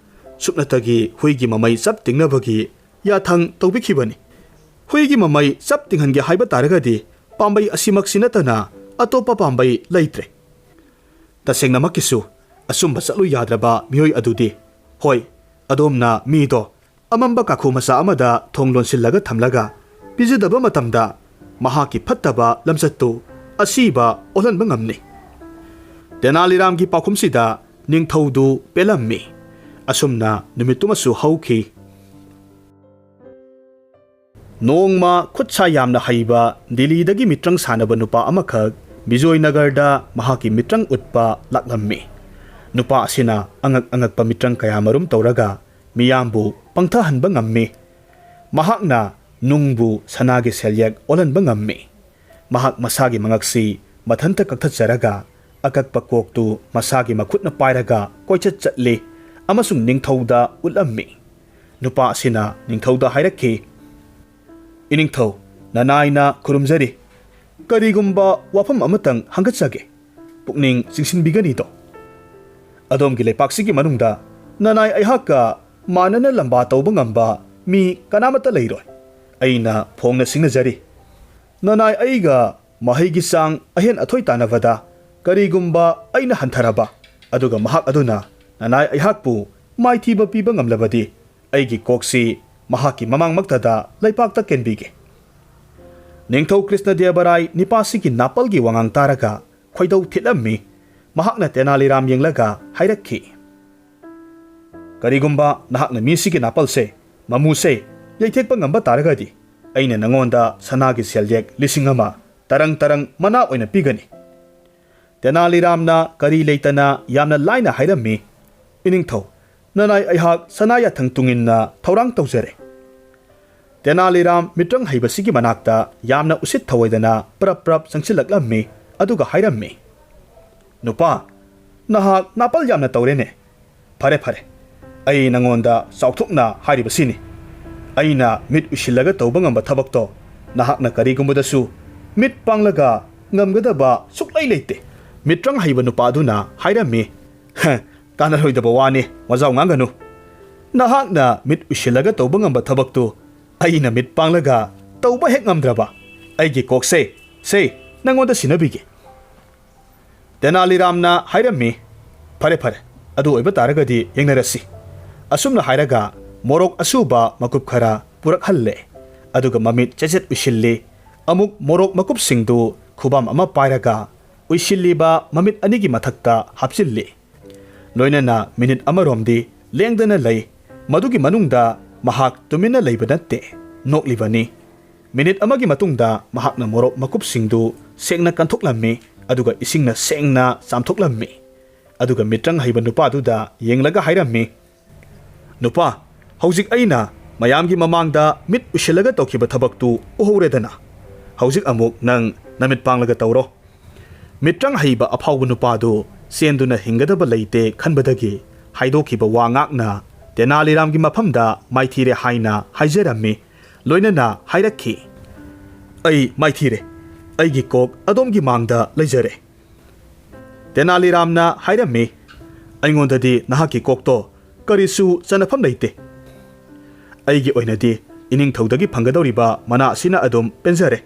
ꯁꯨꯞꯅꯇꯒꯤ ꯍꯨꯏꯒꯤ ꯃꯃꯩ ꯆꯞ ꯇꯤꯡꯅꯕꯒꯤ ꯌꯥꯊꯪ ꯇꯧꯕꯤꯈꯤꯕꯅꯤ꯫ ꯍꯨꯏꯒꯤ ꯃꯃꯩ ꯆꯞ ꯇꯤꯡꯍꯟꯒꯦ ꯍꯥꯏꯕ ꯇꯥꯔꯒꯗꯤ ꯄꯥꯝꯕꯩ ꯑꯁꯤꯃꯛꯁꯤ ꯅꯠꯇꯅ ꯑꯇꯣꯞꯄ ꯄꯥꯝꯕꯩ ꯂꯩꯇ꯭ꯔꯦ꯫ ꯇꯁꯦꯡꯅꯃꯛꯀꯤꯁꯨ ꯑꯆꯨꯝꯕ ꯆꯠꯂꯨ ꯌꯥꯗ꯭ꯔꯕ ꯃꯤꯑꯣꯏ ꯑꯗꯨꯗꯤ, ꯍꯣꯏ, ꯑꯗꯣꯝꯅ ꯃꯤꯗꯣ ꯑꯃꯝꯕ ꯀꯥꯈꯨ ꯃꯆꯥ ꯑꯃꯗ ꯊꯣꯡ ꯂꯣꯟꯁꯤꯜꯂꯒ ꯊꯝꯂꯒ ꯄꯤꯖꯗꯕ ꯃꯇꯝꯗ ꯃꯍꯥꯛꯀꯤ ꯐꯠꯇꯕ ꯂꯝꯆꯠꯇꯨ ꯑꯁꯤꯕ ꯑꯣꯜꯍꯟꯕ ꯉꯝꯅꯤ꯫ ꯇꯦꯅꯥꯂꯤꯔꯥꯝꯒꯤ ꯄꯥꯎꯈꯨꯝꯁꯤꯗ ꯅꯤꯡꯊꯧꯗꯨ ꯄꯦꯜꯂꯝꯃꯤ꯫ ꯑꯁꯨꯝꯅ ꯅꯨꯃꯤꯠꯇꯨꯃꯁꯨ ꯍꯧꯈꯤ꯫ ꯅꯣꯡꯃ ꯈꯨꯠ ꯁꯥ ꯌꯥꯝꯅ ꯍꯩꯕ ꯗꯤꯜꯂꯤꯗꯒꯤ ꯃꯤꯇ꯭ꯔꯪ ꯁꯥꯟꯅꯕ ꯅꯨꯄꯥ ꯑꯃꯈꯛ ꯕꯤꯖꯣꯏꯅꯒꯔꯗ ꯃꯍꯥꯛꯀꯤ ꯃꯤꯇ꯭ꯔꯪ ꯎꯠꯄ ꯂꯥꯛꯂꯝꯃꯤ꯫ ꯅꯨꯄꯥ ꯑꯁꯤꯅ ꯑꯉꯛ-ꯑꯉꯛꯄ ꯃꯤꯇ꯭ꯔꯪ ꯀꯌꯥꯃꯔꯨꯝ ꯇꯧꯔꯒ ꯃꯤꯌꯥꯝꯕꯨ ꯄꯪꯊꯍꯟꯕ ꯉꯝꯃꯤ꯫ ꯃꯍꯥꯛꯅ ꯅꯨꯡꯕꯨ ꯁꯅꯥꯒꯤ ꯁꯦꯜꯌꯦꯛ ꯑꯣꯜꯍꯟꯕ ꯉꯝꯃꯤ꯫ ꯃꯍꯥꯛ ꯃꯁꯥꯒꯤ ꯃꯉꯛꯁꯤ ꯃꯊꯟꯇ ꯀꯛꯊꯠꯆꯔꯒ ꯑꯀꯛꯄ ꯀꯣꯛꯇꯨ ꯃꯁꯥꯒꯤ ꯃꯈꯨꯠꯅ ꯄꯥꯏꯔꯒ ꯀꯣꯏꯆꯠ ꯆꯠꯂꯤ ꯑꯃꯁꯨꯡ ꯅꯤꯡꯊꯧꯗ ꯎꯠꯂꯝꯃꯤ꯫ ꯅꯨꯄꯥ ꯑꯁꯤꯅ ꯅꯤꯡꯊꯧꯗ ꯍꯥꯏꯔꯛꯈꯤ, ꯏꯅꯤꯡꯊꯧ, ꯅꯅꯥꯏꯅ ꯈꯨꯔꯨꯝꯖꯔꯤ꯫ ꯀꯔꯤꯒꯨꯝꯕ ꯋꯥꯐꯝ ꯑꯃꯇꯪ ꯍꯪꯒꯠꯆꯒꯦ, ꯄꯨꯛꯅꯤꯡ ꯆꯤꯡꯁꯤꯟꯕꯤꯒꯅꯤꯗꯣ? ꯑꯗꯣꯝꯒꯤ ꯂꯩꯄꯥꯛꯁꯤꯒꯤ ꯃꯅꯨꯡꯗ ꯅꯅꯥꯏ ꯑꯩꯍꯥꯛꯀ ꯃꯥꯟꯅꯅ ꯂꯝꯕꯥ ꯇꯧꯕ ꯉꯝꯕ ꯃꯤ ꯀꯅꯥꯃꯠꯇ ꯂꯩꯔꯣꯏ꯫ ꯑꯩꯅ ꯐꯣꯡꯅ ꯁꯤꯡꯅꯖꯔꯤ꯫ ꯅꯅꯥꯏ ꯑꯩꯒ ꯃꯍꯩꯒꯤ ꯆꯥꯡ ꯑꯍꯦꯟ ꯑꯊꯣꯏ ꯇꯥꯟꯅꯕꯗ ꯀꯔꯤꯒꯨꯝꯕ ꯑꯩꯅ ꯍꯟꯊꯔꯕ ꯑꯗꯨꯒ ꯃꯍꯥꯛ ꯑꯗꯨꯅ ꯅꯅꯥꯏ ꯑꯩꯍꯥꯛꯄꯨ ꯃꯥꯏꯊꯤꯕ ꯄꯤꯕ ꯉꯝꯂꯕꯗꯤ ꯑꯩꯒꯤ ꯀꯣꯛꯁꯤ ꯃꯍꯥꯛꯀꯤ ꯃꯃꯥꯡꯃꯛꯇꯗ ꯂꯩꯄꯥꯛꯇ ꯀꯦꯟꯕꯤꯒꯦ꯫ ꯅꯤꯡꯊꯧ ꯀ꯭ꯔꯤꯁꯅꯗꯦꯕꯔꯥꯏ ꯅꯤꯄꯥꯁꯤꯒꯤ ꯅꯥꯄꯜꯒꯤ ꯋꯥꯉꯥꯡ ꯇꯥꯔꯒ ꯈꯣꯏꯗꯧ ꯊꯤꯠꯂꯝꯃꯤ꯫ ꯃꯍꯥꯛꯅ ꯇꯦꯅꯥꯂꯤꯔꯥꯝ ꯌꯦꯡꯂꯒ ꯍꯥꯏꯔꯛꯈꯤ, ꯀꯔꯤꯒꯨꯝꯕ ꯅꯍꯥꯛꯅ ꯃꯤꯁꯤꯒꯤ ꯅꯥꯄꯜꯁꯦ ꯃꯃꯨꯁꯦ ꯌꯩꯊꯦꯛꯄ ꯉꯝꯕ ꯇꯥꯔꯒꯗꯤ ꯑꯩꯅ ꯅꯉꯣꯟꯗ ꯁꯅꯥꯒꯤ ꯁꯦꯜꯌꯦꯛ 1,000 ꯇꯔꯪ ꯃꯅꯥ ꯑꯣꯏꯅ ꯄꯤꯒꯅꯤ꯫ ꯇꯦꯅꯥꯂꯤꯔꯥꯝꯅ ꯀꯔꯤ ꯂꯩꯇꯅ ꯌꯥꯝꯅ ꯂꯥꯏꯅ ꯍꯥꯏꯔꯝꯃꯤ, ꯏꯅꯤꯡꯊꯧ, ꯅꯅꯥꯏ ꯑꯩꯍꯥꯛ ꯁꯅꯥ ꯌꯥꯊꯪ ꯇꯨꯡꯏꯟꯅ ꯊꯧꯔꯥꯡ ꯇꯧꯖꯔꯦ꯫ ꯇꯦꯅꯥꯂꯤꯔꯥꯝ ꯃꯤꯇ꯭ꯔꯪ ꯍꯩꯕꯁꯤꯒꯤ ꯃꯅꯥꯛꯇ ꯌꯥꯝꯅ ꯎꯁꯤꯠ ꯊꯑꯣꯏꯗꯅ ꯄ꯭ꯔꯞ ꯆꯪꯁꯤꯜꯂꯛꯂꯝꯃꯤ ꯑꯗꯨꯒ ꯍꯥꯏꯔꯝꯃꯤ, ꯅꯨꯄꯥ, ꯅꯍꯥꯛ ꯅꯥꯄꯜ ꯌꯥꯝꯅ ꯇꯧꯔꯦꯅꯦ꯫ ꯐꯔꯦ, ꯑꯩ ꯅꯉꯣꯟꯗ ꯆꯥꯎꯊꯣꯛꯅ ꯍꯥꯏꯔꯤꯕꯁꯤꯅꯤ, ꯑꯩꯅ ꯃꯤꯠ ꯎꯏꯁꯤꯜꯂꯒ ꯇꯧꯕ ꯉꯝꯕ ꯊꯕꯛꯇꯣ ꯅꯍꯥꯛꯅ ꯀꯔꯤꯒꯨꯝꯕꯗꯁꯨ ꯃꯤꯠ ꯄꯥꯡꯂꯒ ꯉꯝꯒꯗꯕ ꯁꯨꯛꯂꯩ ꯂꯩꯇꯦ꯫ ꯃꯤꯇ꯭ꯔꯪ ꯍꯩꯕ ꯅꯨꯄꯥ ꯑꯗꯨꯅ ꯍꯥꯏꯔꯝꯃꯤ, ꯀꯥꯟꯅꯔꯣꯏꯗꯕ ꯋꯥꯅꯤ, ꯋꯥꯖꯥꯎ ꯉꯥꯡꯒꯅꯨ꯫ ꯅꯍꯥꯛꯅ ꯃꯤꯠ ꯎꯏꯁꯤꯜꯂꯒ ꯇꯧꯕ ꯉꯝꯕ ꯊꯕꯛꯇꯨ ꯑꯩꯅ ꯃꯤꯠ ꯄꯥꯡꯂꯒ ꯇꯧꯕ ꯍꯦꯛ ꯉꯝꯗ꯭ꯔꯕ ꯑꯩꯒꯤ ꯀꯣꯛꯁꯦ ꯅꯉꯣꯟꯗ ꯁꯤꯟꯅꯕꯤꯒꯦ꯫ ꯇꯦꯅꯥꯂꯤꯔꯥꯝꯅ ꯍꯥꯏꯔꯝꯃꯤ, ꯐꯔꯦ, ꯑꯗꯨ ꯑꯣꯏꯕ ꯇꯥꯔꯒꯗꯤ ꯌꯦꯡꯅꯔꯁꯤ꯫ ꯑꯁꯨꯝꯅ ꯍꯥꯏꯔꯒ ꯃꯣꯔꯣꯛ ꯑꯁꯨꯕ ꯃꯀꯨꯞ ꯈꯔ ꯄꯨꯔꯛꯍꯜꯂꯦ ꯑꯗꯨꯒ ꯃꯃꯤꯠ ꯆꯦꯆꯦꯠ ꯎꯏꯁꯤꯜꯂꯤ꯫ ꯑꯃꯨꯛ ꯃꯣꯔꯣꯛ ꯃꯀꯨꯞꯁꯤꯡꯗꯨ ꯈꯨꯕꯥꯝ ꯑꯃ ꯄꯥꯏꯔꯒ ꯎꯏꯁꯤꯜꯂꯤꯕ ꯃꯃꯤꯠ ꯑꯅꯤꯒꯤ ꯃꯊꯛꯇ ꯍꯥꯞꯆꯤꯜꯂꯤ꯫ ꯂꯣꯏꯅꯅ ꯃꯤꯅꯤꯠ ꯑꯃꯔꯣꯝꯗꯤ ꯂꯦꯡꯗꯅ ꯂꯩ꯫ ꯃꯗꯨꯒꯤ ꯃꯅꯨꯡꯗ ꯃꯍꯥꯛ ꯇꯨꯃꯤꯟꯅ ꯂꯩꯕ ꯅꯠꯇꯦ, ꯅꯣꯛꯂꯤꯕꯅꯤ꯫ ꯃꯤꯅꯤꯠ ꯑꯃꯒꯤ ꯃꯇꯨꯡꯗ ꯃꯍꯥꯛꯅ ꯃꯣꯔꯣꯛ ꯃꯀꯨꯞꯁꯤꯡꯗꯨ ꯁꯦꯡꯅ ꯀꯟꯊꯣꯛꯂꯝꯃꯤ ꯑꯗꯨꯒ ꯏꯁꯤꯡꯅ ꯁꯦꯡꯅ ꯆꯥꯝꯊꯣꯛꯂꯝꯃꯤ꯫ ꯑꯗꯨꯒ ꯃꯤꯇ꯭ꯔꯪ ꯍꯩꯕ ꯅꯨꯄꯥꯗꯨꯗ ꯌꯦꯡꯂꯒ ꯍꯥꯏꯔꯝꯃꯤ, ꯅꯨꯄꯥ, ꯍꯧꯖꯤꯛ ꯑꯩꯅ ꯃꯌꯥꯝꯒꯤ ꯃꯃꯥꯡꯗ ꯃꯤꯠ ꯎꯏꯁꯤꯜꯂꯒ ꯇꯧꯈꯤꯕ ꯊꯕꯛꯇꯨ ꯎꯍꯧꯔꯦꯗꯅ, ꯍꯧꯖꯤꯛ ꯑꯃꯨꯛ ꯅꯪ ꯅꯃꯤꯠ ꯄꯥꯡꯂꯒ ꯇꯧꯔꯣ꯫ ꯃꯤꯇ꯭ꯔꯪ ꯍꯩꯕ ꯑꯐꯥꯎꯕ ꯅꯨꯄꯥꯗꯨ ꯆꯦꯟꯗꯨꯅ ꯍꯤꯡꯒꯗꯕ ꯂꯩꯇꯦ ꯈꯟꯕꯗꯒꯤ ꯍꯥꯏꯗꯣꯛꯈꯤꯕ ꯋꯥ ꯉꯥꯛꯅ ꯇꯦꯅꯥꯂꯤꯔꯥꯝꯒꯤ ꯃꯐꯝꯗ ꯃꯥꯏꯊꯤꯔꯦ ꯍꯥꯏꯅ ꯍꯥꯏꯖꯔꯝꯃꯤ꯫ ꯂꯣꯏꯅꯅ ꯍꯥꯏꯔꯛꯈꯤ, ꯑꯩ ꯃꯥꯏꯊꯤꯔꯦ, ꯑꯩꯒꯤ ꯀꯣꯛ ꯑꯗꯣꯝꯒꯤ ꯃꯥꯡꯗ ꯂꯩꯖꯔꯦ꯫ ꯇꯦꯅꯥꯂꯤꯔꯥꯝꯅ ꯍꯥꯏꯔꯝꯃꯤ, ꯑꯩꯉꯣꯟꯗꯗꯤ ꯅꯍꯥꯛꯀꯤ ꯀꯣꯛꯇꯣ ꯀꯔꯤꯁꯨ ꯆꯟꯅꯐꯝ ꯂꯩꯇꯦ꯫ ꯑꯩꯒꯤ ꯑꯣꯏꯅꯗꯤ ꯏꯅꯤꯡꯊꯧꯗꯒꯤ ꯐꯪꯒꯗꯧꯔꯤꯕ ꯃꯅꯥ ꯑꯁꯤꯅ ꯑꯗꯨꯝ ꯄꯦꯟꯖꯔꯦ꯫